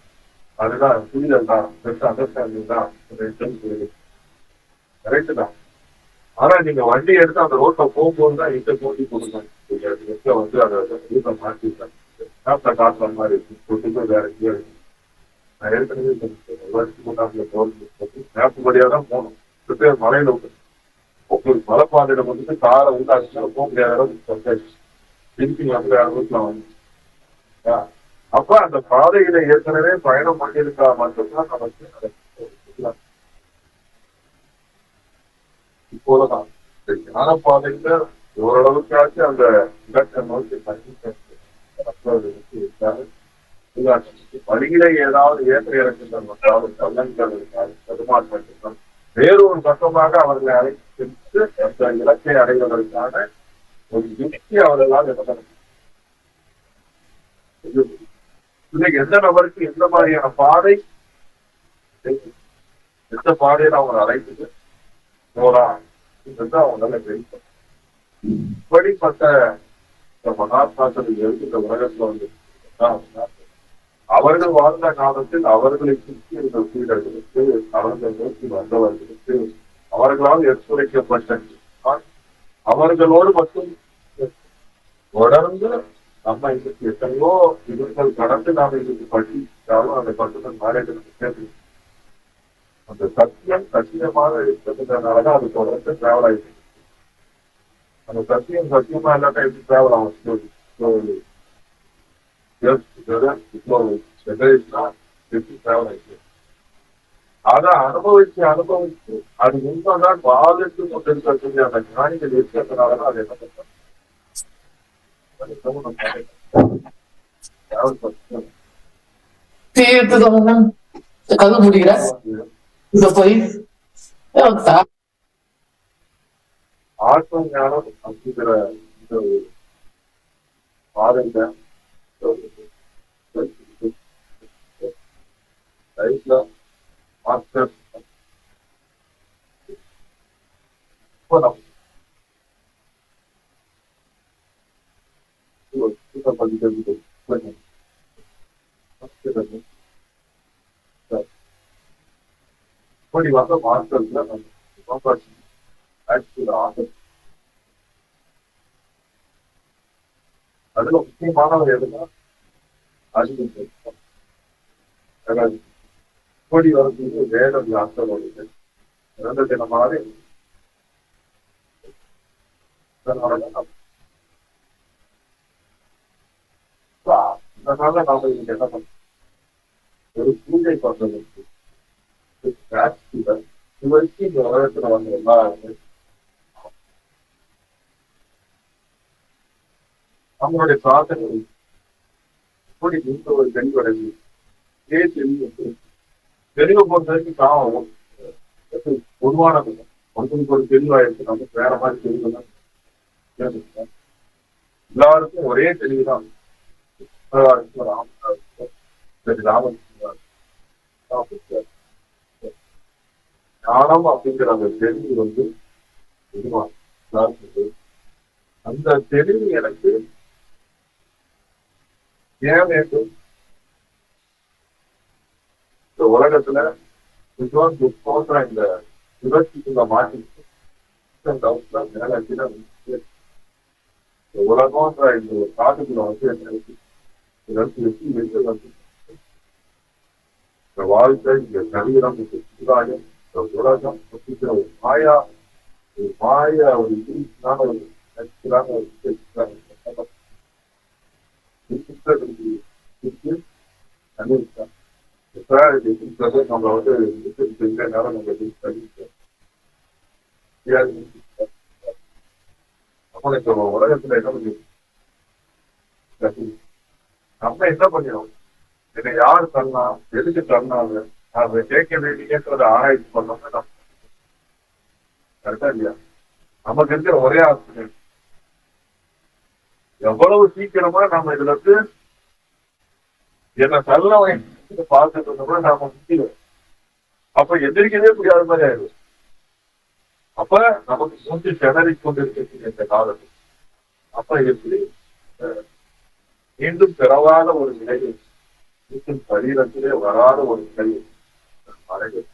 [SPEAKER 1] அதுதான் புரிதல் தான், பெஸ்ட் அண்டர்ஸ்டாண்டிங் தான், கரெக்ட் தான். ஆனா நீங்க வண்டி எடுத்து அந்த ரோட்ல போகும்போது தான் இங்க போட்டி கொடுங்க வந்து அதை ரூட்டை மாற்றிட்டாங்க காட்டுற மாதிரி இருக்கு, கொண்டு போய் வேற எங்கேயோ இருக்கு. நான் ஏற்கனவே மேப்பு வழியா தான் போகணும். பேர் மலையில விட்டு உங்களுக்கு மலைப்பாதையில வந்துட்டு காரை உண்டாச்சுன்னா போக முடியாத அளவுக்கு திருப்பி வந்து அளவுக்குலாம் வந்து அப்ப அந்த பாதையில ஏற்கனவே பயணம் பண்ணியிருக்கா மட்டும்தான் நமக்கு நடக்கும். இப்போதான் ஞான பாதையில ஓரளவுக்காச்சும் அந்த இலக்கை நோக்கி வழியில ஏதாவது ஏற்ற இறக்குங்கள் வந்தாலும் கல்லங்கள் இருக்காது, தடுமாற்றம் வேறொரு பக்கமாக அவர்களை அழைத்து சென்று அந்த இலக்கை அடைவதற்கான ஒரு யுக்தி அவர்களால் இன்னைக்கு எந்த நபருக்கு எந்த மாதிரியான பாதை, எந்த பாதையில அவங்க அழைத்துட்டு போறான் அவங்களால ஜெயிக்கும். இப்படிப்பட்ட மகாத்மாக்கள் இந்த உலகத்துல வந்து அவர்கள் வாழ்ந்த காலத்தில் அவர்களை சுற்றி இருந்த சீடர்களுக்கு, அவர்கள் நோக்கி வந்தவர்களுக்கு அவர்களால் எடுத்துரைக்கப்பட்ட அவர்களோடு மட்டும் தொடர்ந்து நம்ம இன்னைக்கு எத்தனையோ இவர்கள் கடந்து நாம இன்னைக்கு படித்தாலும் அந்த பட்டுதல் மாறேஜனுக்கு கேட்டு அந்த சத்தியம் சத்தியமாக இருக்கிறதுனாலதான் அது தொடர்ந்து டிராவல் ஆயிடுச்சு. அந்த சத்தியம் சத்தியமா இல்லாட்டா எப்படி டிராவல் ஆகும்? அதை அனுபவிச்சு அனுபவிச்சு அது உண்மைதான் வாழ்த்து கொண்டிருக்கக்கூடிய அந்த ஞானிகள் இருக்கிறதுனாலதான் அது என்ன பண்றாங்க.
[SPEAKER 2] கது முடிக்கிற இந்த போய்
[SPEAKER 1] ஆத்ம ஞானம் அப்படிங்கிற இந்த பாதையில மாஸ்டர் இப்படி வந்த மாஸ்டர்ல அதுல முக்கியமானவர் எதுனா இப்படி வரும்போது வேத வியாசம் வருது இறந்த தினமாக அதனால நாம இங்க என்ன பண்ணோம், ஒரு பூஜை பண்றதுக்கு இவருக்கு இந்த உலகத்துல வந்து எல்லாருமே நம்மளுடைய சாதனை இப்படி இந்த ஒரு தெளிவடைந்து தெளிவை பொறுத்த வரைக்கும் காவம் பொதுவானது ஒருத்தருக்கு ஒரு தெளிவாயிருக்கு, நமக்கு வேற மாதிரி தெளிவுதான் எல்லாருக்கும் ஒரே தெளிவுதான். ஞானம் அப்படிங்கிற அந்த தெளிவு வந்து அந்த தெளிவு எனக்கு ஏன் வேண்டும்? இந்த உலகத்துல இந்த விபத்துக்குள்ள மாட்டிட்டு உலகம்ன்ற இந்த ஒரு காட்டுக்குள்ள வந்து இந்த வாழ்க்கை, இந்த சரீரம், இந்த சமுதாயம், இந்த உலகம் அப்படிங்கிற ஒரு மாயா, ஒரு இங்கிலீஷ்னால ஒரு நம்ம வந்து நேரம் நம்ம இந்த உலகத்துல என்ன பண்ணி நம்ம என்ன பண்ணிடும், இதை யாரு தரனா, எதுக்கு தரனாங்க, அதை கேட்க வேண்டியதை ஆராய்ச்சி பண்ணோம்னா நம்ம கரெக்டா இல்லையா? நமக்கு இருக்கிற ஒரே ஆசிரியர் எவ்வளவு சீக்கிரமா நம்ம இதுல இருந்து என்ன தள்ளவன் பார்த்துட்டு இருந்தோம்னா நாம முக்கியம். அப்ப எதிர்க்கவே முடியாத மாதிரி ஆயிடும். அப்ப நமக்கு மூச்சு திணறி கொண்டிருக்கக்கூடிய இந்த காலத்தில் அப்ப எப்படி மீண்டும் பிறவாத ஒரு நிலையை, மீண்டும் சரீரத்திலே வராத ஒரு நிலையை அடைகிறது.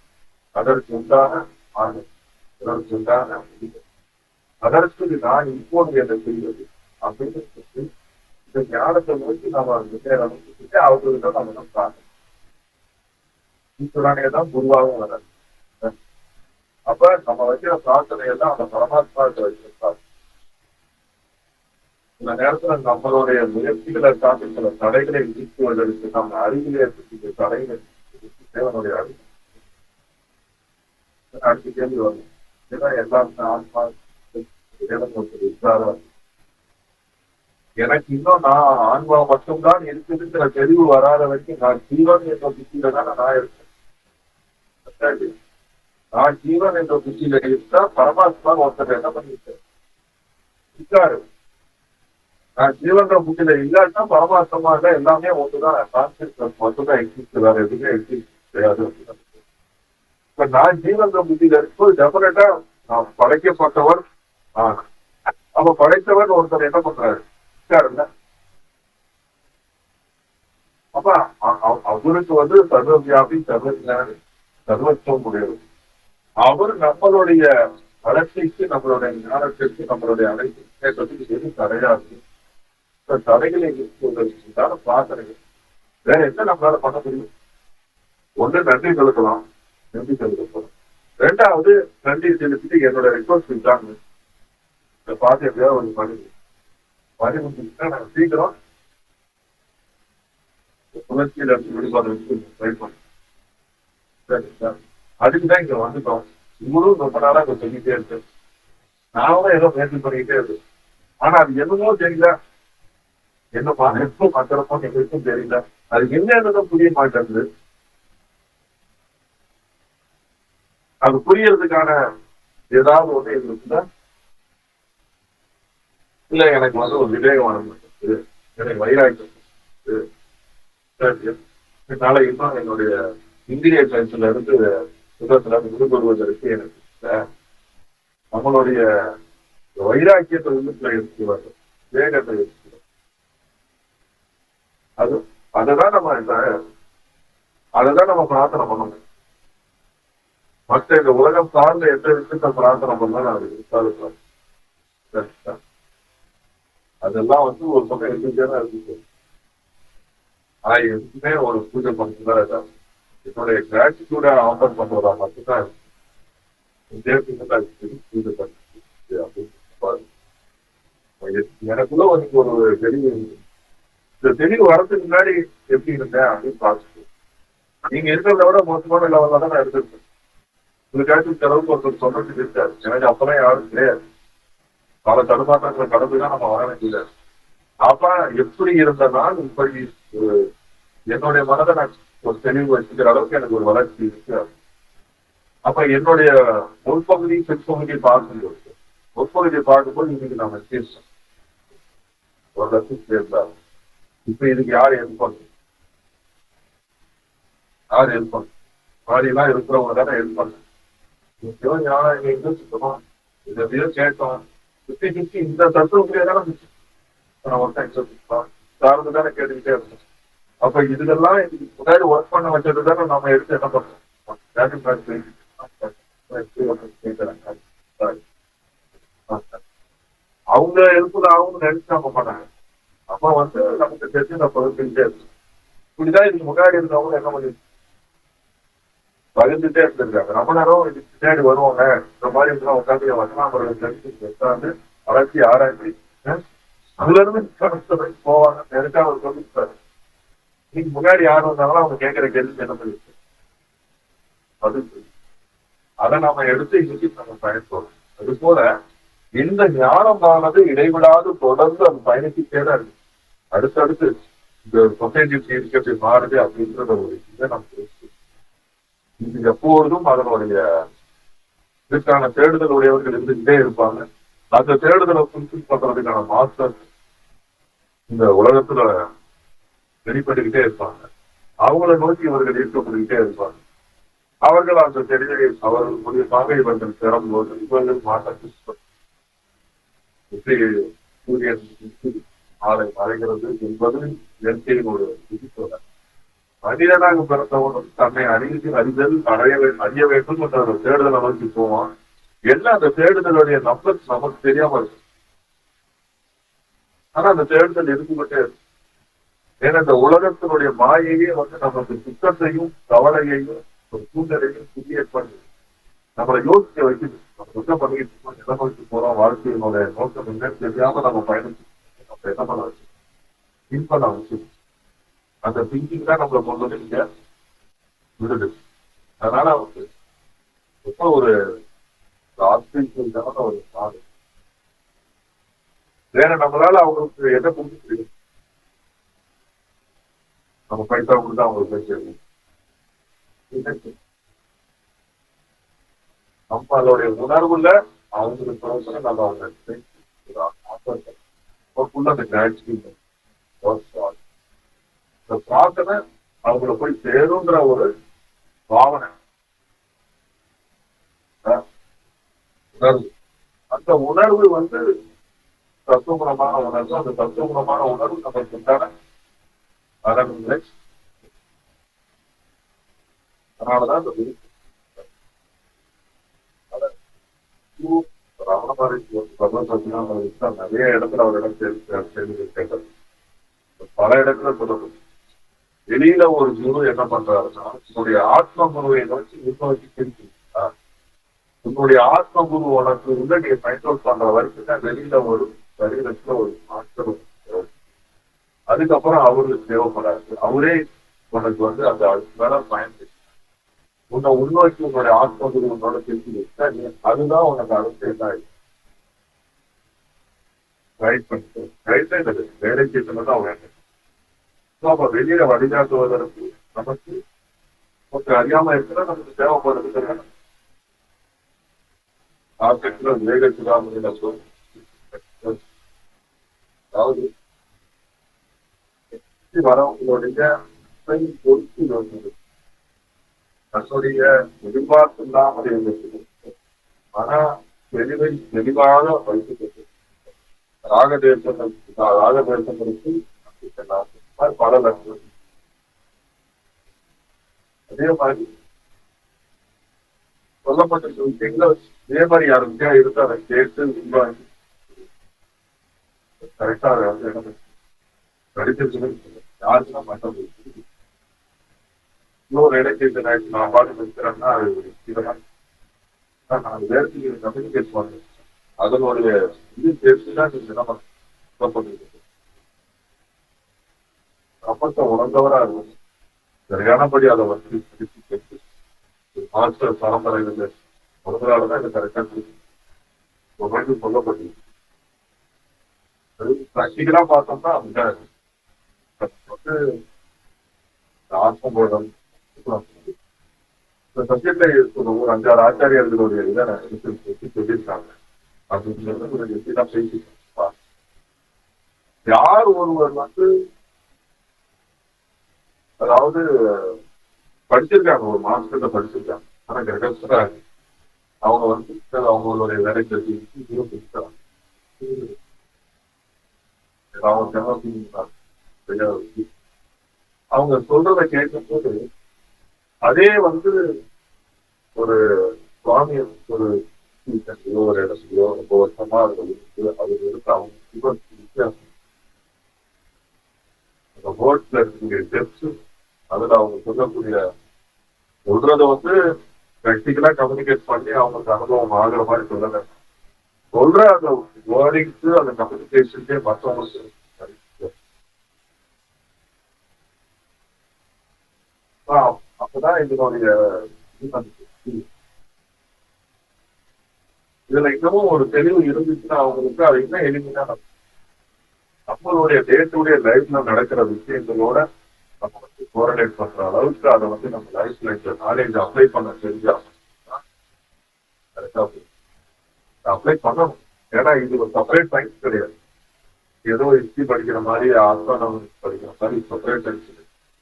[SPEAKER 1] அதற்கு உண்டான ஆர்வம், அதற்கு உண்டான முடிவு, அதற்கு நான் இப்போது என்ன செய்வது அப்படின்னு சொல்லி இந்த ஞானத்தை நோக்கி நாம முன்னேறணும். அவர்கிட்ட நம்ம தான் பார்க்கணும். ஈஸ்வரனே தான் குருவாகவும் வராது. அப்ப நம்ம வைக்கிற பிரார்த்தனையெல்லாம் அந்த பரமாத்மாவுக்கு வச்சிருப்பாரு. இந்த நேரத்துல நம்மளுடைய முயற்சிகளை காட்டி சில தடைகளை நீக்குவதற்கு நம்ம அருகிலே இருக்கக்கூடிய தடைகளை தேவனுடைய அறிவு அடுத்த கேள்வி வரும். ஏன்னா எல்லாருமே ஆத்மா எனக்கு இன்னும் நான் ஆன்மா மட்டும்தான் இருக்குதுங்கிற தெளிவு வராத வரைக்கும் நான் ஜீவன் என்ற புத்தியில தானே நான் இருக்கேன். நான் ஜீவன் என்ற புத்தியில இருந்தா பரமாத்மா ஒருத்தர் என்ன பண்ணிருக்கேன் இருக்காரு. நான் ஜீவன்ற புத்தியில இல்லாட்டா பரமாத்மா தான் எல்லாமே ஒன்றுதான் கான்சியஸ்னஸ் மட்டும்தான் எக்ஸிஸ்ட், வேற எதுவுமே எக்ஸிஸ்ட் கிடையாது. இப்ப நான் ஜீவன்ற புத்தியில இருக்கும்போது டெஃபினட்டா நான் படைக்கப்பட்டவர். அப்ப படைத்தவர் ஒருத்தர் என்ன பண்றாரு இருக்காருல்ல. அப்ப அவருக்கு சர்வவியாபி, சர்வஜானி, சர்வத்துவம் உடையவர். அவர் நம்மளுடைய வளர்ச்சிக்கு, நம்மளுடைய ஞானத்திற்கு, நம்மளுடைய அனைத்து முன்னேற்றத்துக்கு எதுவும் தடையா இருக்கு. தடைகளை இருப்பதற்கான பிரார்த்தனைகள் வேற என்ன நம்மளால பண்ண முடியும்? ஒண்ணு நன்றி செலுத்தலாம், நன்றி செலுத்தப்படும். ரெண்டாவது நன்றி செலுத்திட்டு என்னோட ரெக்வஸ்ட் இருக்காங்க இந்த பார்த்து எப்படியாவது ஒரு பணி முடிச்சுட்டா நாங்க சீக்கிரம் புலர்ச்சியில இருந்து விடுபாடு ட்ரை பண்ணோம். சரிங்களா? அதுக்குதான் இங்க வந்துட்டோம். இவரும் ரொம்ப நாளா இங்க சொல்லிட்டே இருக்கு, நானும் ஏதோ முயற்சி பண்ணிக்கிட்டே இருக்கு. ஆனா அது என்னமோ தெரியல, என்னப்பா எப்போ மாத்திரப்போ எங்களுக்கும் தெரியல, அது என்னன்னு புரிய மாட்டேங்குது. அது புரியறதுக்கான ஏதாவது ஒண்ணு இருக்குதா? இல்ல எனக்கு ஒரு விவேகம் வர எனக்கு வைராக்கியம் என்னால இன்னும் என்னுடைய இந்திரிய சயின்ஸ்ல இருந்து சுகத்துல விடுபடுவதற்கு எனக்கு நம்மளுடைய வைராக்கியத்தை உள்ளத்துல எடுத்துவாரு, வேகத்தை எடுத்துவார். அதுதான் நம்ம பிரார்த்தனை பண்ணணும். மற்ற இந்த உலகம் சார்ந்த எந்த விஷயத்த பிரார்த்தனை பண்ணாலும் அது இருக்காது. அதெல்லாம் ஒரு பக்கம் இருந்துட்டே தான் இருக்கு. ஆனா எதுக்குமே ஒரு பூஜை பண்ணுறதுதான் என்னுடைய கிராட்டிடியூட ஆஃபர் பண்றதா மட்டும்தான் பூஜை பண்ணி அப்படின்னு எனக்குள்ள ஒரு தெளிவு இருக்கு. இந்த தெளிவு வரதுக்கு முன்னாடி எப்படி இருந்தேன் அப்படின்னு பார்த்துட்டு நீங்க இருக்கிறத விட மோசமான லெவல்ல தான் நான் எடுத்திருக்கேன். உங்களுக்காச்சும் செலவுக்கு ஒருத்தர் சொல்றதுக்கு இருக்காது. எனக்கு அப்பதான் யாரும் கிடையாது. பல தடுமாற்றங்களை கடந்துதான் நம்ம வர வேண்டியது. அப்ப எப்படி இருந்தனால் இப்படி என்னுடைய மனதை நான் ஒரு தெளிவு வச்சுக்கிற அளவுக்கு எனக்கு ஒரு வளர்ச்சி இருக்கு. அப்ப என்னுடைய முற்பகுதி பிற்பகுதியை பார்க்கும்போது முற்பகுதியை பார்க்கும்போது இன்னைக்கு நம்ம பேசணும் ஒரு லட்சம் சேர்ந்தார். இப்ப இதுக்கு யார் ஹெல்ப் பண்ணும்? யார் ஹெல்ப் பண்ணும்? மாதிரிலாம் இருக்கிறவங்க தானே ஹெல்ப் பண்ண. ஞானம் எங்க சுத்தமா இதையோ கேட்டோம் சுத்தி சுத்தி இந்த தத்துவத்திலே தானே சார்ந்து தானே கேட்டுக்கிட்டே இருந்தோம். அப்ப இதுக்கெல்லாம் இதுக்கு முன்னாடி ஒர்க் பண்ண வச்சது தானே நம்ம எடுத்து என்ன பண்றோம்? அவங்க ஹெல்ப்ஃபுல் ஆகும்னு நினைச்சு நம்ம பண்ணாங்க. அப்ப நமக்கு தெரிஞ்சு நம்ம பகிர்ந்துட்டே இருக்கோம். இப்படிதான் இதுக்கு முன்னாடி இருந்தவங்க என்ன பண்ணி பகிர்ந்துட்டே இருந்திருக்காங்க. ரொம்ப நேரம் இதுக்கு பின்னாடி வருவாங்க இந்த மாதிரி இருந்தா உட்காந்து வசனாமர்கள் தெரிஞ்சு உட்காந்து வளர்ச்சி ஆராய்ச்சி அதுல இருந்து போவாங்க. நேரத்தா அவர் சொல்லிருப்பாரு, இன்னைக்கு முன்னாடி யார் வந்தாங்களோ அவங்க கேட்கிற கேள்வி என்ன பண்ணிருக்கு அது அதை நாம எடுத்து இன்னைக்கு நம்ம பயன்படுறோம். அது போல இந்த ஞானமானது இடைவிடாது தொடர்ந்து அது பயணிச்சுட்டே தான் இருக்கு. அடுத்தடுத்து இந்த சொசைட்டி எப்படி மாறுது அப்படின்றத ஒரு இதை நம்ம இது எப்பொழுதும் அதனுடைய இதுக்கான தேடுதல் உடையவர்கள் இருந்துகிட்டே இருப்பாங்க. அந்த தேடுதலை ஃபுல்ஃபில் பண்றதுக்கான மாஸ்டர் இந்த உலகத்துல வெளிப்பட்டுக்கிட்டே இருப்பாங்க. அவங்களை நோக்கி இவர்கள் ஈர்க்கப்பட்டுக்கிட்டே இருப்பாங்க. அவர்கள் அந்த தெளிவை அவர்களுடைய பாகை இவர்கள் பெறும்போது இவர்கள் மாற்ற எப்படி சூரியன் நாளை மறைகிறது என்பது இயற்கையின் ஒரு விதித்தோட மனிதனாக பிறந்தவனும் தன்னை அறிதல் அறிய வேண்டும் என்ற ஒரு தேடுதலை நோக்கி போவான். என்ன அந்த தேடுதலுடைய நம்பர் நமக்கு தெரியாம இருக்கு. ஆனா அந்த தேடுதல் இருந்துகிட்டே இருக்கு. ஏன்னா இந்த உலகத்தினுடைய மாயையே வந்து நமக்கு துக்கத்தையும் கவலையையும் ஒரு சூழ்நிலையும் புதிய பண்ணி நம்மளை யோசிக்க வைக்குது. நம்ம என்ன பண்ணிட்டு இருக்கோம், எதை நோக்கி போறோம், வாழ்க்கையினுடைய நோக்கம் என்னன்னு தெரியாம நம்ம பயணிச்சு நம்ம என்ன பண்ண வச்சு திங்க் பண்ண வச்சு அந்த திங்கிங் தான் நம்மளை கொண்டு வந்து இங்க விடுது. அதனால வந்து ரொம்ப ஒரு ஆஸ்திரியான ஒரு நாடு. வேற நம்மளால அவங்களுக்கு எதை கொடுக்க முடியும்? நம்ம பைசா கொடுத்தா அவங்களுக்கு போய் சேரும். நம்மளுடைய உணர்வுல அவங்களுக்கு தோற்ற நம்ம அவங்க இந்த பிரார்த்தனை அவங்கள போய் சேருங்கிற ஒரு பாவனை உணர்வு. அந்த உணர்வு வந்து தத்துவகுணமான உணர்வு. அந்த தத்துவகுணமான உணர்வு நமக்கு உண்டான அறநிலை. அதனாலதான் அந்த விருப்பம் நிறைய இடத்துல அவரிடம் கேட்டது. பல இடத்துல சொல்லணும். வெளியில ஒரு குரு என்ன பண்றாருன்னா உன்னுடைய ஆத்ம குருவை நோக்கி முன்னோக்கி பிரிச்சுட்டா உன்னுடைய ஆத்ம குரு உனக்கு உள்ள நீ பயன்படுத்த பண்ற வரைக்கும் தான் வெளியில ஒரு சரீரத்துல ஒரு மாற்றம். அதுக்கப்புறம் அவருக்கு தேவைப்படாது. அவரே உனக்கு வந்து அந்த அதுக்கு மேல பயன்படுத்தி உன்னை உள்நோக்கி உன்னுடைய ஆத்ம குரு உன்னோட பிரிச்சு வச்சா நீ அதுதான் உனக்கு அடுத்த இதாயி கைட் பண்ணிட்டு கைட்ல இந்த வேலை செய்யணும் வேணும். அப்ப வெளியில வழிகாட்டுவதற்கு நமக்கு கொஞ்சம் அறியாம இருக்கிற நமக்கு தேவைப்படுறது வேகச்சுடாமல் அதாவது வரவங்களுடைய பொறுத்து வந்தது தன்னுடைய எதிர்பார்ப்பு இல்லாமல் இருந்தது. ஆனா தெளிவாக வைத்துக்கொண்டு ராகதேசங்களுக்கு பல லட்சம். அதே மாதிரி சொல்லப்பட்ட விஷயங்கள இதே மாதிரி யாருக்கா இருந்து அதை கேட்டு உருவாக்கி கரெக்டா அதை வந்து என்ன படிச்சிருச்சுன்னு யாருக்குதான் மட்டம் இன்னொரு இடைக்கு நான் பாட்டு நிற்கிறேன்னா அது இதெல்லாம் நான் வேறு கம்யூனிகேட் பண்ணேன். அதனுடைய இது பேசிதான் நீங்க நம்ம சொல்லப்பட்டிருக்கு. அப்பத்தை உணர்ந்தவரா இருக்கும். சரியானபடி அதை வந்து பிடிச்சு கேட்டு மாஸ்டர் பரம்பரைகள் உணர்ந்தால்தான் இது கரெக்டா உங்களுக்கு சொல்லப்பட்டிருக்கு. பிராக்டிகலா பார்த்தோம்னா அந்த வந்து ஆத்மபோதம் இந்த சப்ஜெக்ட்ல ஒரு 5-6 ஆச்சாரியர்களுடைய இதை எடுத்து சொல்லியிருக்காங்க. அப்படிங்கிறது ஒரு எப்படிதான் பேசிட்டு யார் ஒருவர் வந்து அதாவது படிச்சிருக்காங்க, ஒரு மாஸ்டர்ல படிச்சிருக்காங்க, ஆனா கிரகஸ்தரா அவங்க வந்து அவங்களுடைய வேலை தெரிஞ்சுக்கிறாங்க. அவங்க சொல்றத கேட்கும் போது அதே வந்து ஒரு சுவாமி ஒரு ஒரு இடத்துலயோ ரொம்ப வருஷமா இருக்கு அது இருக்கு. அவங்க வித்தியாசம் அந்த வேர்ட்ஸ்ல இருக்கக்கூடிய டெப்ஸ் அதுல அவங்க சொல்லக்கூடிய சொல்றத வந்து பிராக்டிகலா கம்யூனிகேட் பண்ணி அவங்களுக்கு அனுபவம் ஆகுற மாதிரி சொல்லல. சொல்ற அந்த வேர்டிங்ஸ் அந்த கம்யூனிகேஷன்ஸே மற்றவங்களுக்கு அப்பதான் இதனுடைய இதுல இன்னமும் ஒரு தெளிவு இருந்துச்சுன்னா அவங்களுக்கு அது இன்னும் எளிமையான நம்மளுடைய டே டு டே லைஃப்ல நடக்கிற விஷயங்களோட நம்ம வந்து கோரலேட் பண்ற அளவுக்கு அதை வந்து நம்ம லைஃப்ல இந்த நாலேஜ் அப்ளை பண்ண தெரிஞ்சா கரெக்டா அப்ளை பண்ணணும். ஏன்னா இது ஒரு செப்பரேட் சயின்ஸ் கிடையாது. ஏதோ ஹிஸ்டரி படிக்கிற மாதிரி ஆஸ்ட்ரானமிக்ஸ் படிக்கிற மாதிரி செப்பரேட் சயின்ஸ்.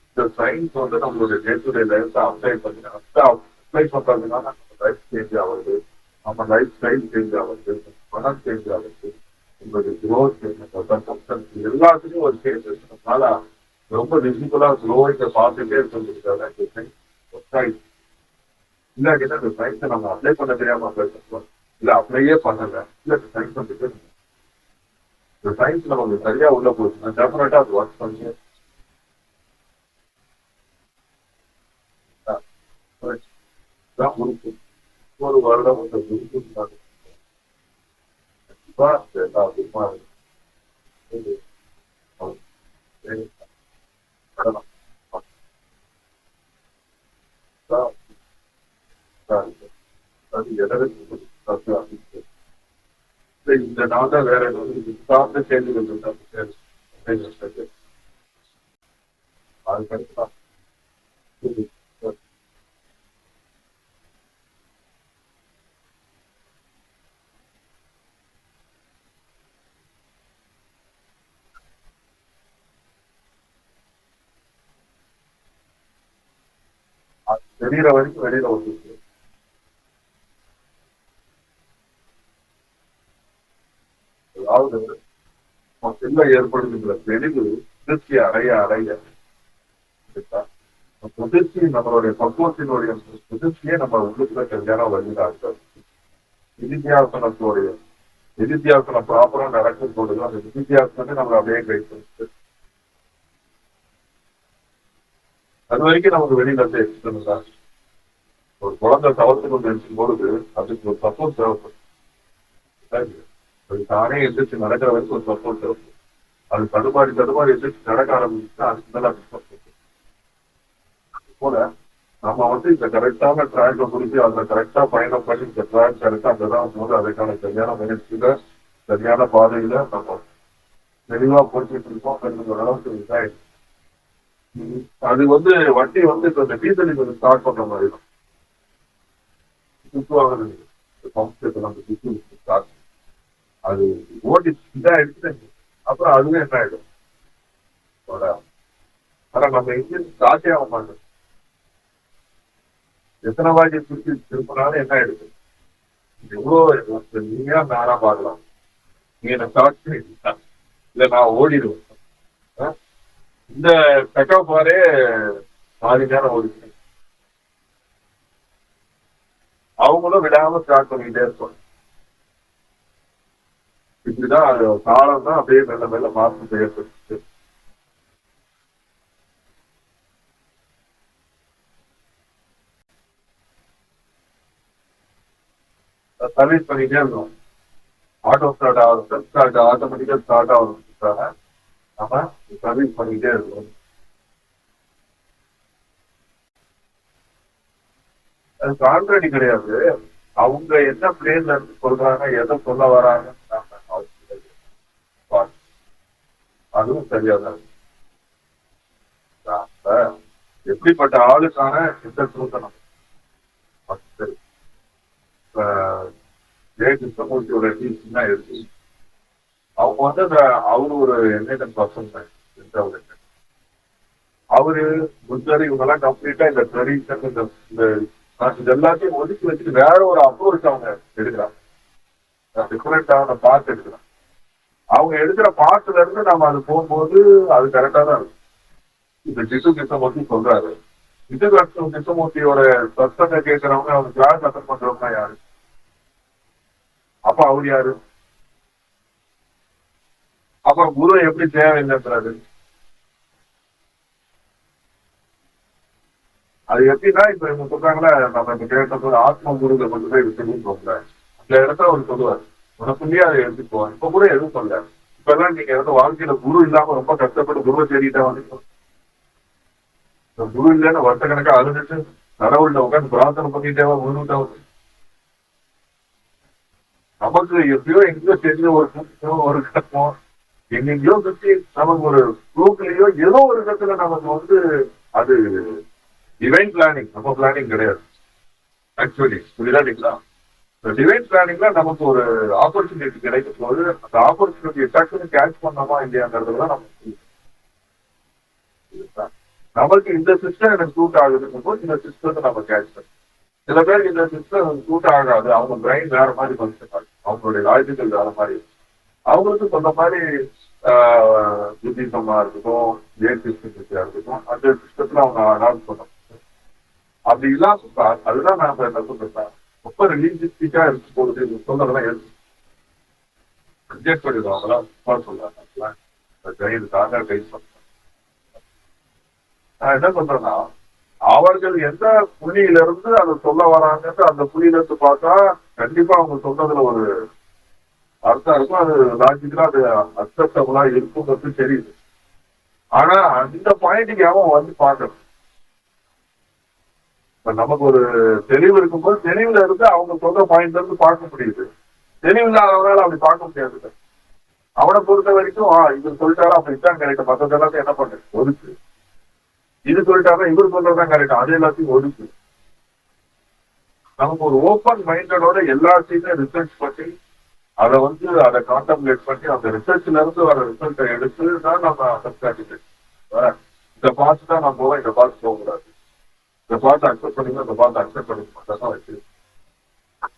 [SPEAKER 1] இந்த சயின்ஸ் வந்து நம்மளுடைய டே டு டே லைஃப்ல அப்ளை பண்ணி அப்ளை பண்றதுனால நம்ம லைஃப் சேஞ்ச் ஆகுது, நம்ம லைஃப் ஸ்டைல் சேஞ்ச் ஆகுது, மனம் சேஞ்ச் ஆகுது, உங்களுடைய குரோத் எல்லா எல்லாத்துக்கும் ஒரு சேஞ்ச் இருக்கனால ரொம்ப விசிபிளா ஸ்லோவை பார்த்துட்டே இருக்கிறதுக்காக இல்லாட்டினா இந்த சயின்ஸை நம்ம அப்ளை பண்ண தெரியாம பேசுறோம், இல்ல அப்ளையே பண்ணல, இல்ல சயின்ஸ் வந்துட்டு இந்த சயின்ஸ் நமக்கு சரியா உள்ள போச்சுன்னா டெஃபினட்டா அது ஒர்க் பண்ணி ஒரு வருடம் கண்டிப்பா எல்லாத்துக்குமா இந்த நாள் தான் வேற ஏதாவது சார்ந்த கேள்விகள் இருந்தால் அது கண்டிப்பா தெரியற வரைக்கும் வெளியில வந்து அதாவது செல்ல ஏற்படுகின்ற தெளிவு திருப்தி அடைய அடைய புதிர்ச்சி நம்மளுடைய பக்குவத்தினுடைய புதிர்ச்சியே நம்ம உள்ளுக்குள்ள சரியான வழியாக நிதித்தியாசனத்துடைய நிதித்தியாசனம் ப்ராப்பரா நடக்கும் போது அந்த நிதித்தியாசனத்தை நம்ம அப்படியே கைப்பற்று அது வரைக்கும் நமக்கு வெளியில இருந்து எக்ஸ்பிரஸ் தான். ஒரு குழந்தை தவறு கொண்டு இருக்கும் பொழுது அதுக்கு ஒரு சப்போர்ட் தேவைப்படும். அது தானே எதிர்த்து நடக்கிற வரைக்கும் ஒரு சப்போர்ட் தேவைப்படும். அது தடுமாறி எதிர்த்து நடக்க ஆரம்பிச்சுன்னா அதுக்கு மேல அது சப்போர்ட் போல நம்ம இந்த கரெக்டான ட்ராக்கை குறித்து அந்த கரெக்டா பயணம் பண்ணி இந்த ட்ராக் கரெக்டா அங்கதான் போது அதுக்கான சரியான முயற்சியில சரியான பாதையில நம்ம தெளிவா போச்சுட்டு இருக்கோம். அளவுக்கு இதாயிடுச்சு. அது வண்டி இப்ப இந்த டீசல் கொஞ்சம் ஸ்டார்ட் பண்ற மாதிரி தான் சுற்றுவாங்க ஸ்டார்ட் அது ஓட்டி இதாயிடுச்சு. அப்புறம் அதுவே என்ன ஆயிடும், ஆனா நம்ம இன்ஜின் ஸ்டார்ட்டே ஆக மாட்டோம். எத்தனை வாட்டி சுற்றி திருப்பினாலும் என்ன ஆயிடுது, எவ்வளவு நீங்க நானா பார்க்கலாம், நீங்க என்ன ஸ்டார்ட் பண்ணிட்டீங்களா இல்ல நான் ஓடிடுவேன். இந்த பெட்ரோல் பாரே பாதி நேரம் ஓடிச்சு. அவங்களும் விடாம ஸ்டார்ட் பண்ணிக்கிட்டே இருப்பாங்க. இப்படிதான் காலம் தான் அப்படியே மெல்ல மெல்ல மாற்றம் ஏற்படுச்சு. சர்வீஸ் பண்ணிட்டே இருந்தோம். ஆட்டோ ஸ்டார்ட் ஆகும், செல்ஃப் ஸ்டார்ட் ஆட்டோமேட்டிக்கா ஸ்டார்ட் ஆகுறதுக்காக நம்ம சர்வீஸ் பண்ணிட்டே இருக்கோம். அது கான்ட்ராடி கிடையாது. அவங்க என்ன பிளேன்ல இருந்து சொல்றாங்க, எதை சொல்ல வராங்க அதுவும் சரியாதான். எப்படிப்பட்ட ஆளுக்கான இந்த சூத்தனம் கிருஷ்ணமூர்த்தியோட டீச்சிங் தான் இருக்கு. அவங்க அவரு ஒரு என்லைட்டன் பர்சன் தான். அவரு புத்தர் இவங்கெல்லாம் கம்ப்ளீட்டா இந்த ட்ரெடிஷன் இந்த எல்லாத்தையும் ஒதுக்கி வச்சுட்டு வேற ஒரு அப்ரோச் அவங்க எடுக்கிறாங்க. டிஃபரெண்டான பார்ட் எடுக்கிறாங்க. அவங்க எடுக்கிற பார்ட்ல இருந்து நம்ம அது போகும்போது அது கரெக்டா தான் இருக்கும். இப்ப ஜிட்டு கிருஷ்ணமூர்த்தி சொல்றாரு, ஜிட்டு கிருஷ்ணமூர்த்தியோட சத்தத்தை கேட்கறவங்க அவங்க கிளாஸ் அட்டன் பண்றவங்க யாரு? அப்ப அவர் யாரு? அப்ப குரு எப்படி தேவையில்லைன்றாரு? அது எப்படின்னா இப்ப இவங்க சொல்றாங்களா, நம்ம இப்ப கேட்டபோது ஆத்ம குருவை கொண்டு போய் விட்டுருக்கோம்ல, அந்த இடத்துல அவர் சொல்லுவார், உனக்குள்ளேயே அதை எடுத்துக்குவோம். இப்ப கூட எதுவும் சொல்ல. இப்ப எல்லாம் நீங்க வாழ்க்கையில குரு இல்லாம ரொம்ப கஷ்டப்பட்டு குருவை தேடிட்டா வந்துட்டோம். குரு இல்லைன்னு வருஷ கணக்கா அழுதுட்டு கடவுள்ல உட்காந்து பிரார்த்தனை பண்ணிட்டேவா முழுட்டா. நமக்கு எப்படியோ எங்கேயோ தெரிஞ்ச ஒரு கட்டமோ எங்கெங்கயோ சுற்றி நமக்கு ஒரு குரூப்லயோ ஏதோ ஒரு இடத்துல நமக்கு அது டிவைன் பிளானிங், நம்ம பிளானிங் கிடையாது ஆக்சுவலி. புரியுதாங்களா? டிவைன் பிளானிங்ல நமக்கு ஒரு ஆப்பர்ச்சுனிட்டி கிடைக்கும் போது அந்த ஆப்பர்ச்சுனிட்டியை டக்குன்னு கேட்ச் பண்ணோமா இல்லையாங்கிறதுலாம் நமக்கு இந்த சிஸ்டம் எனக்கு சூட் ஆகுதுங்கும் போது இந்த சிஸ்டத்தை நம்ம கேட்ச் பண்ணோம். சில பேருக்கு இந்த சிஸ்டம் சூட் ஆகாது, அவங்க பிரெயின் வேற மாதிரி ஃபங்க்ஷன் ஆகும், அவங்களுடைய லாஜிக்கல் வேற மாதிரி, அவங்களுக்கு சொன்ன மாதிரி புத்திசமா இருக்கட்டும், ஏசிஸ்டா இருக்கட்டும், அந்த சிஸ்டத்துல அவங்க அடாப்ட் பண்ணணும். அப்படி இல்லாம அதுதான் நான் என்ன சொல்றேன், ரொம்ப ரிலீஜியஸ்டிக்கா இருக்கும் போது சொல்றதெல்லாம் ரிஜெக்ட் பண்ணிடுவாங்களாம் சொல்றாங்க. கைதுக்காக கைது பண்றாங்க. நான் என்ன சொல்றேன்னா, அவர்கள் எந்த புள்ளியிலிருந்து அதை சொல்ல வராங்கன்னு அந்த புள்ளியில இருந்து பார்த்தா கண்டிப்பா அவங்க சொல்றதுல ஒரு அர்த்தம் இருக்கும். அது லாஜிக்கலா அது அக்செப்டபுளா இருக்குங்கிறது தெரியுது. ஆனா அந்த பாயிண்ட்டுக்கு அவன் வந்து பார்க்கணும். இப்ப நமக்கு ஒரு தெளிவு இருக்கும்போது தெளிவுல இருந்து அவங்க சொல்ற பாயிண்ட்ல இருந்து பார்க்க முடியுது. தெளிவு இல்லாதவங்களால அப்படி பார்க்க முடியாது. அவனை பொறுத்த வரைக்கும் இவர் சொல்லிட்டாரா அப்படித்தான் கரெக்ட், மற்றது எல்லாத்தையும் என்ன பண்றது ஒதுக்கு. இது சொல்லிட்டாரா இவர் சொல்றதுதான் கரெக்ட், அது எல்லாத்தையும் ஒதுக்கு. நமக்கு ஒரு ஓப்பன் மைண்டடோட எல்லாத்தையுமே ரிசர்ச் பண்ணி அதை கான்டம்ப்ளேட் பண்ணி அந்த ரிசர்ச்ல இருந்து வர ரிசல்ட்டை எடுத்து தான் நம்ம சப்ஸ்கிரைப். இதை பார்த்து தான் நம்ம போவோம், இதை பார்த்து போகக்கூடாது. இதை பார்த்து அக்செப்ட் பண்ணிக்கலாம், இதை பார்த்து அக்செப்ட் பண்ணிக்க மாட்டேன் வச்சு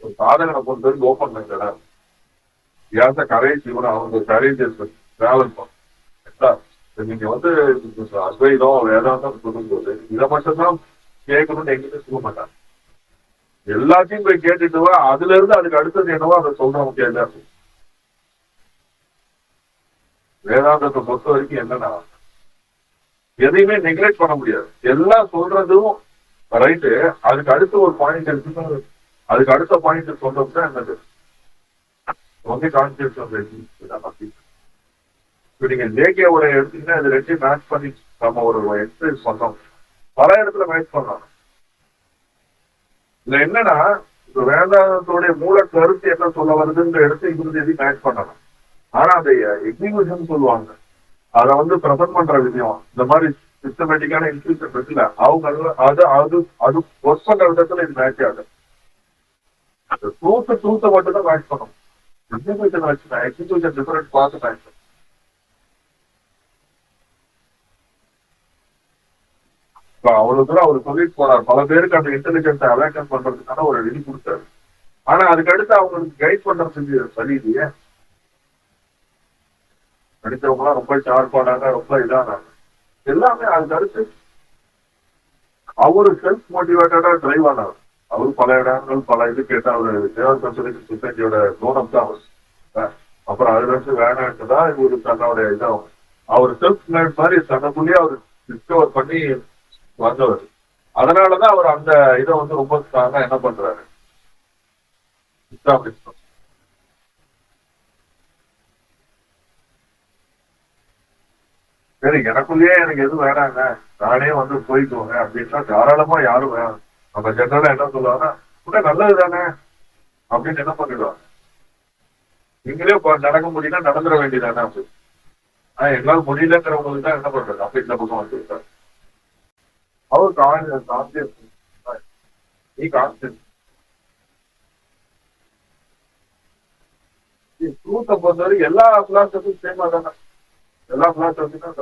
[SPEAKER 1] ஒரு சாதகனை பொறுத்த வரைக்கும் ஓப்பன் மைண்டடா ஏன் கரேஜ் இவனை அவங்க கரேஜ் டிராவல் பண்ணும். நீங்க வந்து அத்வைதம் வேதாந்தம் சொல்லும்போது இதை மட்டும்தான் கேட்கணும்னு எங்கிட்ட சொல்ல மாட்டாங்க. எல்லாத்தையும் போய் கேட்டுட்டு அதுல இருந்து அதுக்கு அடுத்தது என்னவோ அதை சொல்றவங்க கேள்வி. வேதாந்தத்தை பொறுத்த வரைக்கும் என்னன்னா எதையுமே நெக்லெக்ட் பண்ண முடியாது. எல்லாம் சொல்றதும் ரைட்டு, அதுக்கு அடுத்த ஒரு பாயிண்ட் இருக்கு, அதுக்கு அடுத்த பாயிண்ட் சொல்றது தான் என்னது வந்து கான்சியஸ். இப்ப நீங்க ஜேகேவோட எடுத்தீங்கன்னா இது ரெண்டு மேட்ச் பண்ணி நம்ம ஒரு எக்ஸ்பீரியன்ஸ் பண்ணோம், பல இடத்துல மேட்ச் பண்ணலாம். இதுல என்னன்னா இப்ப வேதாந்தத்தோடைய மூல கருத்து என்ன சொல்ல வருதுன்ற இடத்த இருந்து எதையும் மேட்ச் பண்ணலாம். ஆனா அந்த எக்ஸிகியூஷன் சொல்லுவாங்க, அதை வந்து ப்ரெசென்ட் பண்ற விஷயம் இந்த மாதிரி சிஸ்டமேட்டிக்கான இன்ஸ்டியூஷன் இருக்குல்ல, அவங்க அது அது அது ஒர்க் பண்ற விதத்துல இது மேட்ச் ஆகுது. ட்ரூத்தை மட்டும் தான் மேட்ச் பண்ணணும். எக்ஸிகியூஷன் வச்சுனா எக்ஸிகியூஷன் டிஃபரெண்ட் பார்த்து மேட்ச். அவ்வளவு தூரம் அவர் சொல்லிட்டு போறார், பல பேருக்கு அந்த இன்டெலிஜென்ஸை அவேக்கன் பண்றதுக்கான ஒரு விதி கொடுத்தாரு. ஆனா அதுக்கு அடுத்து அவங்களுக்கு கைட் பண்றது சரி இல்லையே. படித்தவங்க எல்லாம் ரொம்ப ஷார்ப்பானாங்க, ரொம்ப இதானாங்க, எல்லாமே அதுக்கு அடுத்து அவரு செல்ஃப் மோட்டிவேட்டடா டிரைவ் ஆனார். அவரு பல இடங்கள் பல இது கேட்டா அவரு சேவா கன்சல்டேஷன் சொசைட்டியோட டோனம் தான் அவர். அப்புறம் அதுல இருந்து வேணான்ட்டுதான் இவரு தன்னோட இதாகும். அவர் செல்ஃப் மேட் மாதிரி தனக்குள்ளேயே அவர் டிஸ்கவர் பண்ணி வந்தவர். அதனாலதான் அவர் அந்த இதை வந்து ரொம்ப ஸ்ட்ராங்கா என்ன பண்றாரு, சரி எனக்குள்ளேயே எனக்கு எதுவும் வேணாங்க, நானே வந்து போய்க்குவோங்க அப்படின்னா தாராளமா யாரும் வேணும். நம்ம ஜெனரலா என்ன சொல்லுவாங்கன்னா கூட நல்லது தானே அப்படின்னு என்ன பண்ணிடுவாங்க. நீங்களே நடக்க முடியல நடந்துட வேண்டியதானே அப்படி. எங்களால் முடியலங்கிறவங்களுக்கு தான் என்ன பண்றது அப்படி இந்த பக்கம் வந்துருக்காரு. அவர் கான்சியஸ் நீ கான்சியஸ் ட்ரூத்தை பொறுத்தவரை எல்லா பிளாஸ்டரும் சேமா தானே. எல்லா பிளாஸ்டர்ஸுக்கும்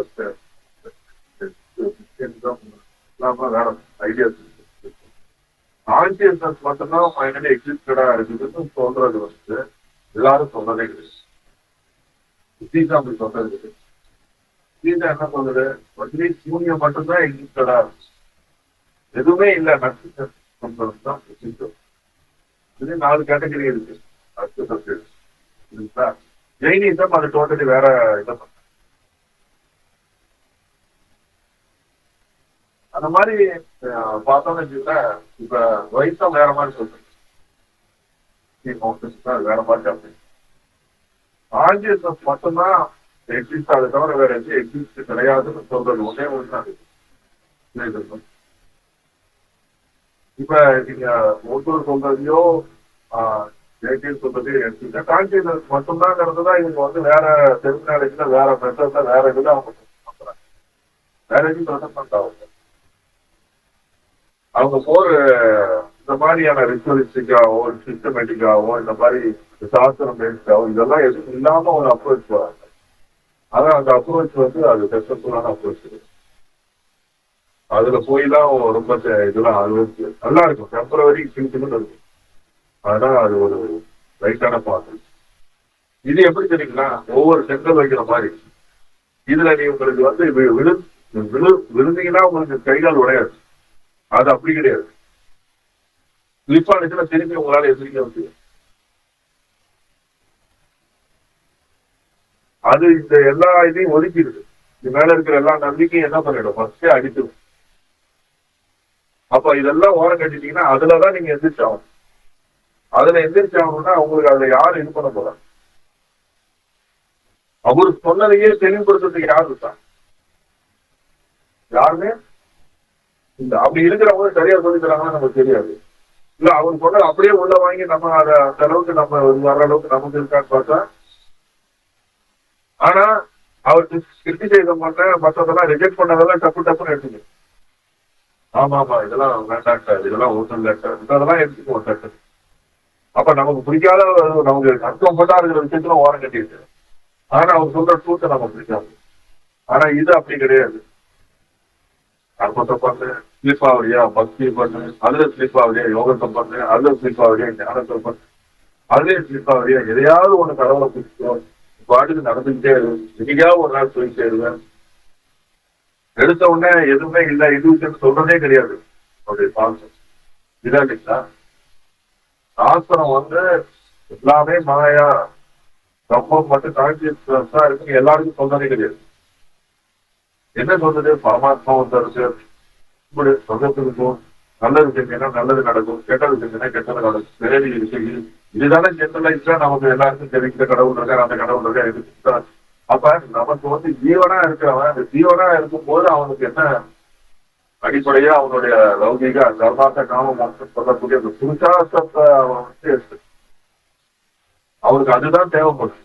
[SPEAKER 1] வேற ஐடியாஸ் கான்சியஸ்னஸ் மட்டும்தான் ஃபைனலி எக்ஸிஸ்டடா இருக்குதுன்னு சொல்றது வந்து எல்லாரும் சொல்றதே கிடையாது. சீதா அப்படி சொல்றது கிடையாது. சீதா என்ன சொல்றது, சூன்யம் மட்டும்தான் எக்ஸிஸ்டடா இருக்கு, எதுவுமே இல்லை நட்சத்திரம் தான். இது 4 கேட்டகரி இருக்கு நட்சத்திரம். ஜெயினிசம் அது டோட்டலி வேற இதை. அந்த மாதிரி பார்த்தோம்னு வச்சுக்கோங்க. இப்ப வைசம் வேற மாதிரி சொல்றேன், வேற மாதிரி அப்படி கான்சியஸ்னஸ் மட்டும்தான் எக்ஸிஸ்ட், அதை தவிர வேற எதுவும் எக்ஸிஸ்ட் கிடையாதுன்னு சொல்றது ஒன்னே ஒண்ணுதான் இருக்கு. இப்ப நீங்க ஒவ்வொரு சொல்றதையோ சொல்றதையோ எடுத்துக்கிட்டா கான்சியஸ்னஸ் மட்டும்தாங்கிறதுதான் இவங்க வந்து வேற டெர்மினாலஜில வேற மெத்தட்ல வேற இதுல அவங்க பண்றாங்க. வேற எதுவும் ப்ரெசென்ட் ஆகும். அவங்க இந்த மாதிரியான ரிச்சுவலிஸ்டிக்காவோ சிஸ்டமேட்டிக்காவோ இந்த மாதிரி சாஸ்திரம் பேஸ்டாவோ இதெல்லாம் எதுவும் இல்லாம ஒரு அப்ரோச் போறாங்க. ஆனா அந்த அப்ரோச் வந்து அது சக்சஸ்ஃபுல்லான அப்ரோச். அதுல போய்லாம் ரொம்ப இதெல்லாம் அது நல்லா இருக்கும், டெம்பரவரி சிம்டம்னு இருக்கும். அதனால அது ஒரு ரைட்டான பாத்து. இது எப்படி தெரியுங்களா, ஒவ்வொரு செங்கல் வைக்கிற மாதிரி இதுல நீ உங்களுக்கு வந்து விழுந்தீங்கன்னா உங்களுக்கு கைகால் உடையாது. அது அப்படி கிடையாது. ஸ்லிப்பானுச்சுன்னா திரும்பி உங்களால எதிர்க்க முடியும். அது இந்த எல்லா இதையும் ஒதுக்கிடுது. இது மேல இருக்கிற எல்லா நம்பிக்கையும் என்ன பண்ணிடும், ஃபர்ஸ்டே அடிச்சிடும். அப்ப இதெல்லாம் ஓரம் கட்டிட்டீங்கன்னா அதுலதான் நீங்க எந்திரிச்சாகணும். அதுல எந்திரிச்சாகணும்னா உங்களுக்கு அதுல யாரு இது பண்ண போறாங்க? அவரு சொன்னதையே தெளிவுபடுத்துறதுக்கு யாரு இருக்கா? யாருமே இந்த அப்படி இருக்கிறவங்க சரியா சொல்லி தராங்கன்னா நமக்கு தெரியாது. இல்ல அவர் சொன்னது அப்படியே உள்ள வாங்கி நம்ம அதை அந்த அளவுக்கு நம்ம வர்ற அளவுக்கு நமக்கு இருக்கான்னு பார்த்தா, ஆனா அவர் கிரிட்டிசைஸ் பண்ண மற்றதெல்லாம் ரிஜெக்ட் பண்ணதெல்லாம் டப்பு டப்புன்னு எடுத்துக்கணும். ஆமா ஆமா இதெல்லாம் வேண்டாம், இதெல்லாம் ஒன்றும் இதெல்லாம் எடுத்துக்குவோம் டக்கு. அப்ப நமக்கு பிடிக்காத நமக்கு அன்கம்ஃபர்டா இருக்கிற விஷயத்துல ஓரம் கட்டிட்டு, ஆனா அவர் சொல்ற ட்ரூத்தை நம்ம பிடிக்காது. ஆனா இது அப்படி கிடையாது. கர்மத்தை பண்ணு, ஸ்லிப் ஆகுறியா பக்தி பண்ணு, அதுல ஸ்லிப் ஆகுறியா யோகத்தை பண்ணு, அதுல ஸ்லிப் ஆகுறியா ஞானத்தை பண்ணு, அதுலயே ஸ்லிப் ஆகுறியா எதையாவது ஒண்ணு கடவுளை பிடிச்சோம் பாட்டுக்கு நடந்துகிட்டே இருக்கும். என்னைக்காவது ஒரு நாள் போய் சேருவேன். எடுத்த உடனே எதுவுமே இல்லை இது சொல்றதே கிடையாது. அப்படி பாசம் இதான் இல்லைங்களா? சாஸ்திரம் வந்து எல்லாமே மாயா சம்பவம் மட்டும் கான்சியஸ் தான் இருக்கு எல்லாருக்கும் சொல்றதே கிடையாது. என்ன சொல்றது? பரமாத்மா ஒருத்தருக்கு இப்படி சொந்தத்துக்கும் நல்லது செஞ்சீங்கன்னா நல்லது நடக்கும், கெட்டது செஞ்சீங்கன்னா கெட்டது நடக்கும். பிறவி இருக்கு. இதுதானே ஜெனரலைஸ்டா நமக்கு எல்லாருக்கும் தெரிவிக்கிற கடவுள் இருக்காரு, அந்த கடவுள் இருக்கா இருக்கு. அப்ப நமக்கு வந்து ஜீவனா இருக்கிறவன் அந்த ஜீவனா இருக்கும் போது அவனுக்கு என்ன அடிப்படையா அவனுடைய லௌகிக தர்மார்த்த காம மோட்சம் சொல்லக்கூடிய அந்த புருஷார்த்தத்தை அவன் வந்து அவனுக்கு அதுதான் தேவைப்படும்.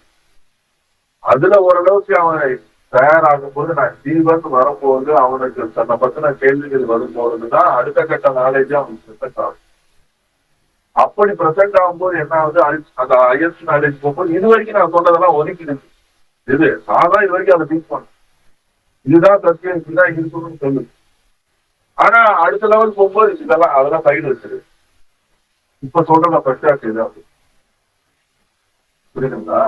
[SPEAKER 1] அதுல ஓரளவுக்கு அவன் தயாராகும் போது நான் ஜீவன் வரப்போகுது, அவனுக்கு தன்னை பத்தின கேள்விகள் வரும்போதுதான் அடுத்த கட்ட நாலேஜ் அவனுக்கு ப்ரெசென்ட் ஆகும். அப்படி ப்ரெசென்ட் ஆகும்போது என்ன ஆகுது, அந்த ஹையஸ்ட் நாலேஜ் போகும்போது இது வரைக்கும் நான் சொன்னதெல்லாம் ஒதுக்கிடுது. இது நான் தான் இது வரைக்கும் அதை திங்க் பண்ணேன், இதுதான் சத்தியம், இதுதான் இருக்கணும்னு சொல்லுது. ஆனா அடுத்த லெவல் போகும்போது இதெல்லாம் அதெல்லாம் சைடு வச்சிரு. இப்ப சொல்ற பிரச்சாரம் இது அப்படி புரியுதுங்களா?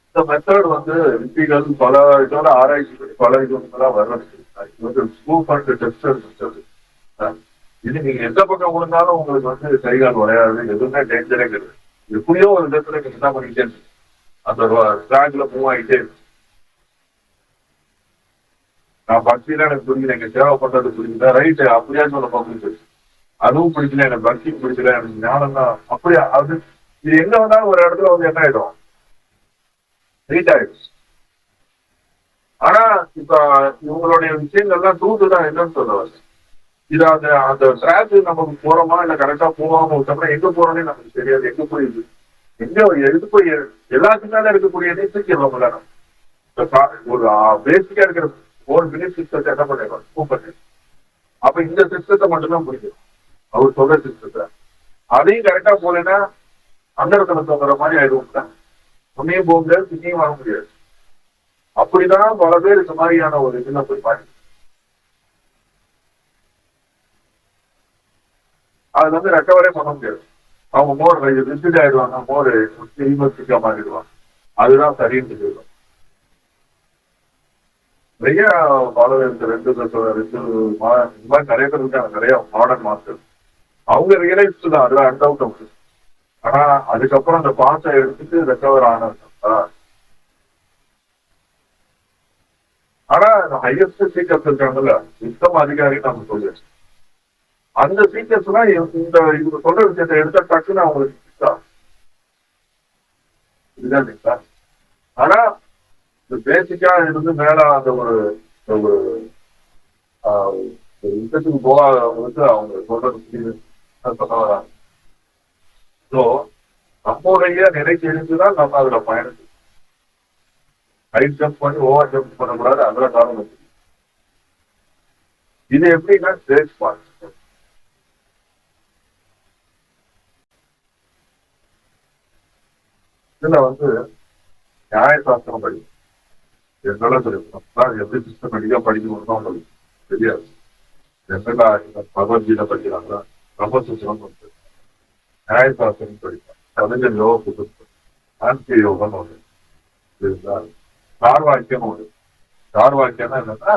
[SPEAKER 1] இந்த மெத்தட் வந்து ரிப்பிகள் பல இதோட ஆராய்ச்சி பண்ணி பல இதுலாம் வர்றது. இது வந்து ஸ்கூப் அண்ட் டெஸ்டர் மெத்தட். இது நீங்க எந்த பக்கம் விழுந்தாலும் உங்களுக்கு வந்து கைகால் உடையாது, எதுவுமே டேஞ்சரே கிடையாது. எப்படியோ ஒரு விதத்துல நீங்க என்ன பண்ணிக்கிட்டே இருக்கு, அந்த ட்ராக்ல மூவ் ஆகிட்டே இருக்கு. நான் பக்தியில எனக்கு புரியுது, எங்க சேவை பண்றது புரியுதா, ரைட்டு அப்படியா சொல்ல பகுதி அதுவும் பிடிக்கல, எனக்கு பக்தி பிடிக்கல, எனக்கு ஞானம் தான் அப்படியா. அது இது எங்க வந்தாலும் ஒரு இடத்துல வந்து என்ன ஆயிடும், ரீட் ஆயிடுச்சு. ஆனா இப்ப இவங்களுடைய விஷயங்கள்லாம் ட்ரூத்து தான் என்னன்னு சொல்லுவாங்க. இது அந்த அந்த ட்ராக் நமக்கு போறோமா இல்ல கரெக்டா போகாம விட்டோம்னா எங்க போறோம்னே நமக்கு தெரியாது. எங்க போயிடுது, எங்க எடுத்து போய் எல்லாத்துக்காக இருக்கக்கூடிய தூக்கிடுறோம்ல. ஒரு பேசிக்கா இருக்கிற ஒரு பிலிப் சிஸ்டத்தை என்ன பண்ணிடுறோம். அப்ப இந்த சிஸ்டத்தை மட்டும்தான் பிடிக்கும், அவர் சொல்ற சிஸ்டத்தை. அதையும் கரெக்டா போலன்னா அந்த இடத்துல சொல்ற மாதிரி ஆயிடுவோம். உன்னையும் போக முடியாது, பின்னையும் வர முடியாது. அப்படிதான் பல பேர் இந்த மாதிரியான ஒரு இதுல போய் பாருங்க. அதுல வந்து ரெக்கவரே பண்ண முடியாது. அவங்க மோர் ரிஜிட் ஆயிடுவாங்க, மோர் யூனிவர்சிட்டியா மாறிடுவாங்க. அதுதான் சரின்னு சொல்லுவாங்க. நிறைய ஃபாலோவர்ஸ் இந்த மாதிரி நிறைய பேர் இருக்காங்க, நிறைய மாடர்ன் மாஸ்டர். அவங்க ரியலைஸ் தான் அதுல அன்டவுட். ஆனா அதுக்கப்புறம் அந்த பாஸை எடுத்துட்டு ரெக்கவர் ஆனாங்க. ஆனா ஹையஸ்ட் சீக்கர்ஸ் இருக்காங்கல்ல, உத்தம அதிகாரின்னு நம்ம சொல்லுவோம். அந்த சீக்கர்ஸ் எல்லாம் இந்த இவங்க சொல்ற விஷயத்தை எடுத்தா டக்குன்னு அவங்களுக்கு இதுதான் சார். ஆனா இந்த பேசிக்கா இருந்து மேல அந்த ஒரு யுத்தத்துக்கு போகாதவங்களுக்கு அவங்க சொல்றது சொல்ல வராங்க. ஸோ நம்முடைய நிலை தெரிஞ்சுதான் நம்ம அதுல பயணம் ஹைட் ஜம்ப் பண்ணி ஓவர் ஜம்ப் பண்ணக்கூடாது. அதுல காரணம் இருக்கு. இது எப்படின்னா ஸ்டேஜ் பார்ட். இதுல வந்து நியாயசாஸ்திரம் படிக்கும் என்னெல்லாம் தெரியும், எப்படி சிஸ்டமேட்டிக்கா படிக்கணும்னு உங்களுக்கு தெரியாது. என்னென்ன பகவத்கீதை படிக்கிறாங்களா, பிரம்மசூத்திரம் நியாயசாஸ்திரம் படிப்பாங்க, கலைஞர் யோக புத்தகம். சாங்கிய யோகம் ஒன்று. சார்வாக்கியம் ஒன்று. சார்வாக்கியம்னா என்னன்னா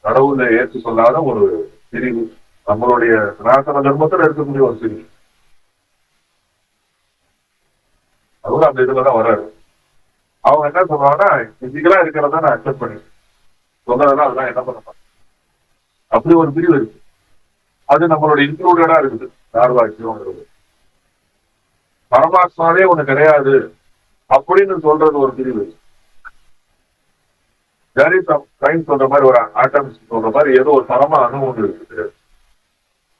[SPEAKER 1] கடவுளை ஏற்றுக்கொள்ளாத ஒரு பிரிவு. நம்மளுடைய சனாதன தர்மத்துல இருக்கக்கூடிய ஒரு பிரிவு. அதுவும் அந்த இதுலதான் வராது. அவங்க என்ன சொல்றாங்கன்னா பிசிக்கலா இருக்கிறதா நான் அக்செப்ட் பண்ணி சொல்றதெல்லாம் அதெல்லாம் என்ன பண்ண மாட்டேன். அப்படி ஒரு பிரிவு இருக்கு. அது நம்மளோட இன்க்ளூடடா இருக்குது. சார்வாக்கியம்ங்கிறது பரமாத்மாவே ஒண்ணு கிடையாது அப்படின்னு சொல்றது ஒரு பிரிவு. சயின்ஸ் சொல்ற மாதிரி ஒரு ஆட்டம்ஸ் சொல்ற மாதிரி ஏதோ ஒரு பரம அணு ஒன்று இருக்குது.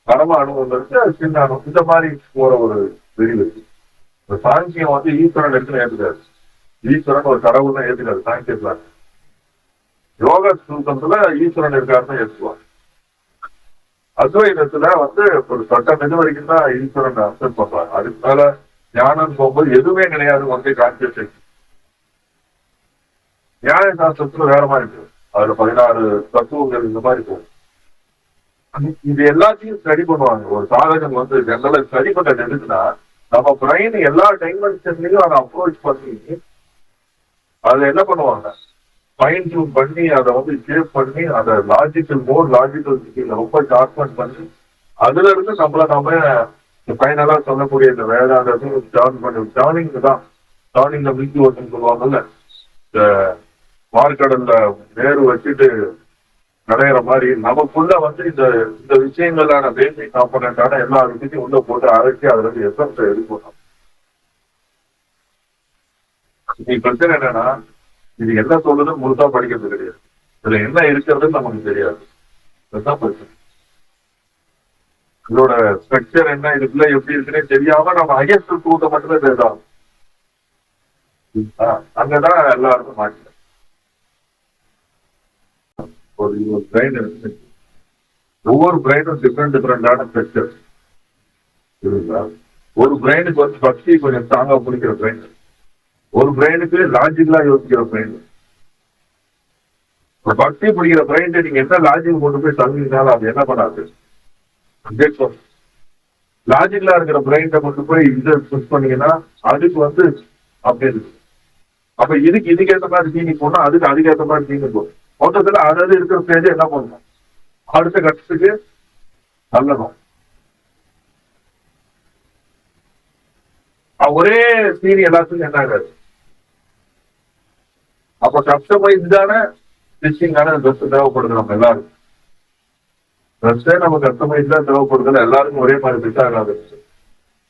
[SPEAKER 1] பரம அணு ஒன்று இருக்கு, அது சின்ன அணு. இந்த மாதிரி போற ஒரு பிரிவு இருக்கு. சாங்கியம் வந்து ஈஸ்வரன் இருக்குன்னு ஏத்துக்காது. ஈஸ்வரன் ஒரு கடவுள்னு ஏத்துக்காது சாங்கியத்துல. யோக சூத்திரத்துல ஈஸ்வரன் இருக்காருன்னு ஏற்றுக்குவாங்க. அத்வைதத்துல வந்து ஒரு சட்டம் இது வரைக்கும் தான் ஈஸ்வரன் அக்செப்ட் பண்றாங்க. அதுக்கு மேல ஞானம் போகும்போது எதுவுமே கிடையாது, வந்து கான்சியஸ். நியாய சாஸ்திரத்துல வேற மாதிரி இருக்கு. அதுல 16 தத்துவங்கள் இந்த மாதிரி போகும். இது எல்லாத்தையும் ஸ்டடி பண்ணுவாங்க. ஒரு சாதகன் வந்து ஜெனரலா ஸ்டடி பண்றது எதுக்குன்னா, நம்ம பிரெயின் எல்லா டைமென்ஷன்லயும் அதை அப்ரோச் பண்ணி அதை என்ன பண்ணுவாங்க, ஃபைன் டியூன் பண்ணி அதை வந்து ஷேப் பண்ணி அதை லாஜிக்கல் ரொம்ப ஷார்ப்மெண்ட் பண்ணி அதுல இருந்து நம்ம ஃபைனலா சொல்லக்கூடிய இந்த வேதாந்தத்தையும் டேர்னிங் தான். டேர்னிங் மிக்கி ஓட்டுன்னு சொல்லுவாங்கல்ல, இந்த மார்க்கடல்ல நேரு வச்சுட்டு நடையிற மாதிரி நமக்குள்ள வந்து இந்த இந்த விஷயங்களான பேசிக் காம்பனண்டான எல்லா விஷயத்தையும் உள்ள போட்டு அரைச்சி அதுல இருந்து எசன்ஸை எடுக்கணும். நீ பிரச்சனை என்னன்னா, இது என்ன சொல்லுதுன்னு முழுசா படிக்கிறது கிடையாது. இதுல என்ன இருக்கிறதுன்னு நமக்கு தெரியாது. இதுதான் பிரச்சனை. இதோட ஸ்ட்ரக்சர் என்ன, இதுக்குள்ள எப்படி இருக்குன்னே தெரியாம நம்ம ஹையஸ்ட் ட்ரூத்தை மட்டுமே பேசலாம். அங்கதான் எல்லாருக்கும் மாட்டேன். ஒரு பிரெயின் இருக்கு. ஒவ்வொரு பிரெயினும் டிஃப்ரெண்டான ஸ்ட்ரக்சர். ஒரு பிரெயினுக்கு வந்து பக்தி கொஞ்சம் ஸ்ட்ராங்கா பிடிக்கிற பிரெயின், ஒரு பிரெயினுக்கு லாஜிக்கலா யோசிக்கிற பிரெயின். பக்தி பிடிக்கிற பிரெயின் நீங்க என்ன லாஜிக் கொண்டு போய் தங்கினாலும் அது என்ன பண்ணாது. லாஜிக்கலா இருக்கிற பிரெயினை கொண்டு போய் இதை புஷ் பண்ணீங்கன்னா அதுக்கு வந்து அப்படி இருக்கு. அப்ப இதுக்கேற்ற மாதிரி தீனி போனா அதுக்கேற்ற மாதிரி தீனி போகும். மொத்தத்துல அதாவது இருக்கிற ஸ்டேஜ் என்ன பண்ணணும், அடுத்த கட்டத்துக்கு நல்லணும். ஒரே தீனி எல்லாத்துக்கும் என்ன ஆகாது. அப்ப கஸ்டமைஸ்டான ஸ்டிச்சிங்கான ட்ரெஸ் தேவைப்படுது நம்ம எல்லாருக்கும். ட்ரெஸ்ஸே நம்ம கஸ்டமைஸ்டா தேவைப்படுதுல எல்லாருக்கும் ஒரே மாதிரி ஃபிட் ஆகாது.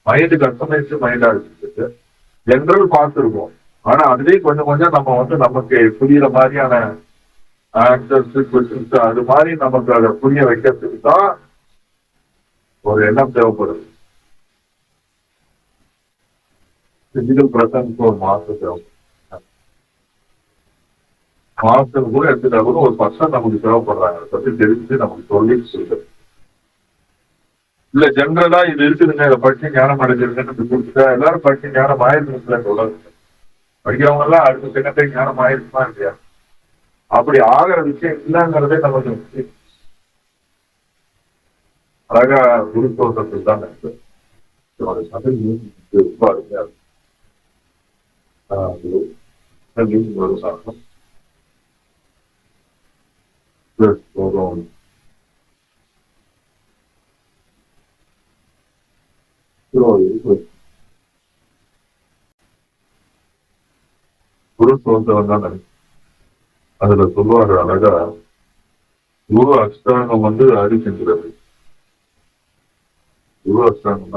[SPEAKER 1] மைண்டு கஸ்டமைஸ்டு மைண்டா இருக்கு. ஜென்ரல் பார்த்துருக்கோம். ஆனா அதுலயும் கொஞ்சம் கொஞ்சம் நம்ம வந்து நமக்கு புரியுற மாதிரியான ஆன்சர்ஸ் அது மாதிரி நமக்கு அதை புரிய வைக்கிறதுக்கு தான் ஒரு எண்ணம் தேவைப்படுது. பிசிக்கல் பிரசன்ஸ் ஒரு மாஸ்டர் தேவைப்படுது. மாஸ்டர் கூட எடுத்துட்டா கூட ஒரு பர்சன் நமக்கு தேவைப்படுறாங்க. அதை பத்தி தெரிஞ்சு நமக்கு சொல்லி சொல்றது இல்ல. ஜென்ரலா இது இருக்குதுங்க, இதை படிச்சு ஞானம் அடைஞ்சிருக்குன்னு கொடுத்துட்டா எல்லாரும் படிச்சு ஞானம் ஆயிருக்குன்னு சொல்றது. படிக்கிறவங்க எல்லாம் அடுத்த செகண்டே ஞானம் ஆயிருக்குமா இல்லையா? அப்படி ஆகிற விஷயம் இல்லைங்கிறதே நமக்கு அழகா குருத்தோட்டத்தில் தான் இருக்கு. ரொம்ப அருமையா இருக்கு. குருத்தோட்டம் தான் நினைக்கிறேன். அதுல சொல்லுவாரு அழகா, குரு அஷ்டாங்கம் வந்து அறிகின்றது. குரு அஷ்டாங்கம்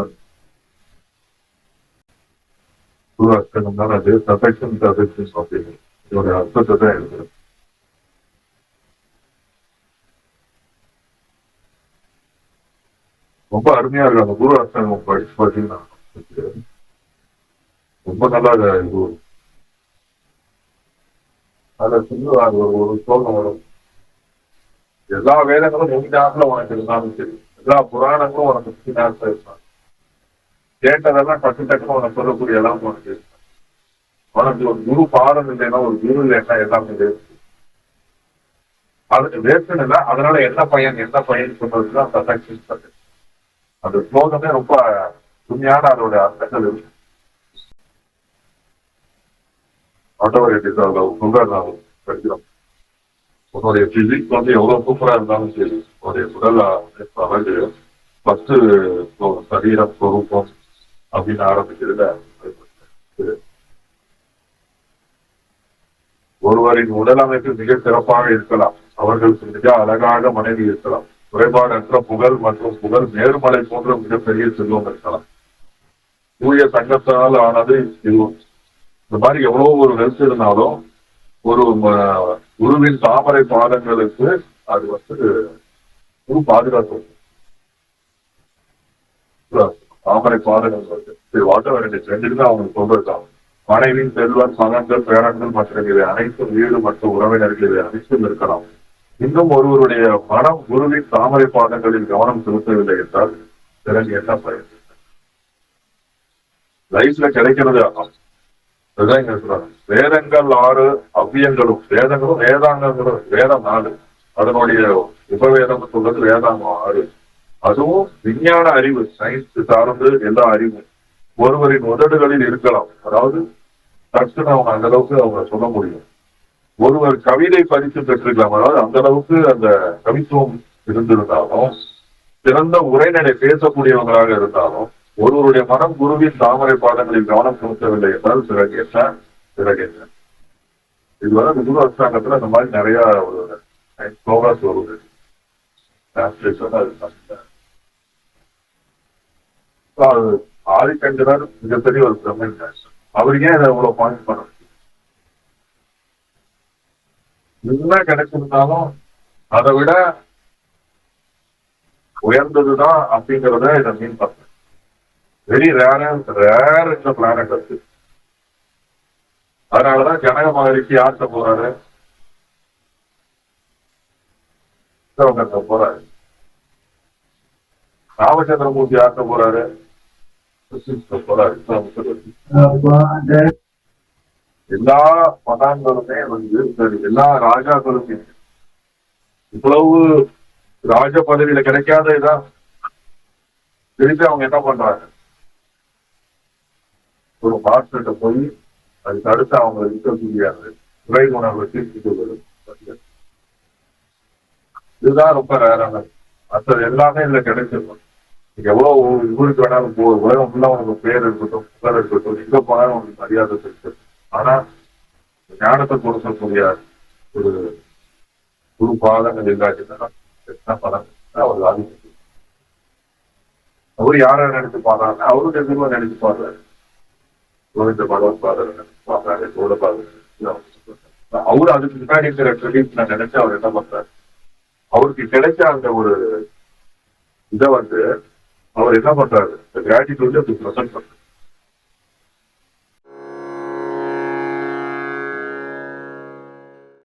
[SPEAKER 1] தான் அது சஃபெக்ஷன் அப்படின்னு இதோட அர்த்தத்தை தான் எழுதுறது. ரொம்ப அருமையா இருக்கு. அந்த குரு அஷ்டாங்கம் படிச்சு பார்த்தீங்கன்னா ரொம்ப நல்லா இது. அதுல சொல்லுவாங்க ஒரு ஸ்லோகம் வரும், எல்லா வேதங்களும் 3 நேரத்துல உனக்கு இருந்தாலும் சரி, எல்லா புராணங்களும் உனக்கு 3 நேரத்துல இருந்தாங்க, கேட்டதெல்லாம் டக்குன்னு உனக்கு சொல்லக்கூடிய எல்லாம் உனக்கு இருக்கு. உனக்கு ஒரு குரு பாடம் இல்லைன்னா, ஒரு குரு இல்லைன்னா எல்லாமே வேஸ்ட். அதுக்கு வேஸ்ட்னு இல்லை. அதனால என்ன பையன் சொல்றதுதான் சதக்ஷன். அந்த ஸ்லோகமே ரொம்ப உண்மையான அதோட அர்த்தங்கள் இருக்கு. whatever it is, அதுல சுகர் நான் படிக்கிறோம். உன்னுடைய பிசிக்ஸ் வந்து எவ்வளவு சூப்பரா இருந்தாலும் சரி, உன்னுடைய உடல் அழகு ஃபர்ஸ்ட் சரீரம் சொரூபம் அப்படின்னு ஆரம்பிக்கிறதுல ஒருவரின் உடல் அமைப்பு மிக சிறப்பாக இருக்கலாம், அவர்களுக்கு மிக அழகாக மனைவி இருக்கலாம், குறைபாடற்ற புகழ் மற்றும் புகழ் நேர்மலை போன்ற மிகப்பெரிய செல்வம் இருக்கலாம், தூய தங்கத்தினால் ஆனது செல்வம். இந்த மாதிரி எவ்வளவு ஒரு வெல்த் இருந்தாலும் ஒரு குருவின் தாமரை பாதங்களுக்கு அது வந்து குரு பாதுகாப்பு. தாமரை பாதங்கள் வந்து சரி வாட்டர் ரெண்டுக்குமே அவங்களுக்கு சொல்றதுதான். மனைவின் செல்வன் மகன்கள் பேரன்கள் மற்றும் இவை அனைத்தும் வீடு மற்றும் உறவினர்கள் இவை அனைத்தும் இருக்கலாம். இன்னும் ஒருவருடைய மனம் குருவின் தாமரை பாதங்களில் கவனம் செலுத்தவில்லை என்றால் பிறகு என்ன பயன்? லைஃப்ல கிடைக்கிறது அதுதான் இங்க சொல்றாங்க. வேதங்கள் 6 அவ்வியங்களும், வேதங்களும் வேதாங்கங்களும், வேதம் 4 அதனுடைய உபவேதம் சொல்றது வேதாங்கம் 6. அதுவும் விஞ்ஞான அறிவு, சயின்ஸ் சார்ந்து எல்லா அறிவும் ஒருவரின் உதடுகளில் இருக்கலாம். அதாவது டக்குன்னு அவங்க அந்த அளவுக்கு அவங்க சொல்ல முடியும். ஒருவர் கவிதை பரிசு பெற்றிருக்கலாம், அதாவது அந்த அளவுக்கு அந்த கவித்துவம் இருந்திருந்தாலும், சிறந்த உரைநடை பேசக்கூடியவங்களாக இருந்தாலும், ஒருவருடைய மனம் குருவின் தாமரை பாதங்களில் கவனம் செலுத்தவில்லை என்றால் பிறகு என்ன? இது வந்து குரு அஷ்டாங்கத்துல இந்த மாதிரி நிறைய ஒரு ப்ரோக்ராஸ் வருது. ஆதிக்கஞ்சனர் மிகப்பெரிய ஒரு பிரமை. அவர் ஏன் இதை இவ்வளவு பாயிண்ட் பண்ண என்ன கிடைச்சிருந்தாலும் அதை விட உயர்ந்ததுதான் அப்படிங்கிறத இதை மீன் பண்ண வெரி ரேர் இந்த பிளானட் இருக்கு. அதனாலதான் ஜனக மகரிஷி யார்கிட்ட போறாரு? போறாரு. ராமச்சந்திரமூர்த்தி யார்கிட்ட போறாரு? போறாரு. எல்லா மதான்களுமே வந்து எல்லா ராஜாக்களுமே இவ்வளவு ராஜ பதவியில கிடைக்காத இதான் திருப்பி அவங்க என்ன பண்றாங்க? ஒரு மாஸ்டர்கிட்ட போய் அதுக்கு அடுத்து அவங்க இருக்கக்கூடிய துறை உணர்வை தீர்த்து கொள்வது. இதுதான் ரொம்ப ரேரானது. மற்றது எல்லாமே இதுல கிடைச்சிருக்கும். எவ்வளவு ஊருக்கு வேணாலும் உலகம் ஃபுல்லா உனக்கு பேர் இருக்கட்டும், புகழ் இருக்கட்டும், எங்க போனாலும் உனக்கு மரியாதை இருக்கு. ஆனா ஞானத்தை கொடுக்கக்கூடிய ஒரு குரு பாதங்கள் இல்லாச்சுன்னா என்ன பலன்? அவர் ஆதிக்கம். அவரு யார நினைச்சு பாடுறாங்க? அவரு எதிர்வா நினைச்சு பாடுறாரு. கோவிந்த பகவத் பாதர் நினைச்சு பாடுறாரு, கோட பாதர். அவரு அதுக்கு முன்னாடி இருக்கிற கிரெடிட் நான் நினைச்சு அவர் என்ன பண்றாரு? அவருக்கு கிடைச்ச அந்த ஒரு இதை வந்து அவர் என்ன பண்றாரு? கிராட்டிடியூட் பிரசன்ட் பண்றாரு.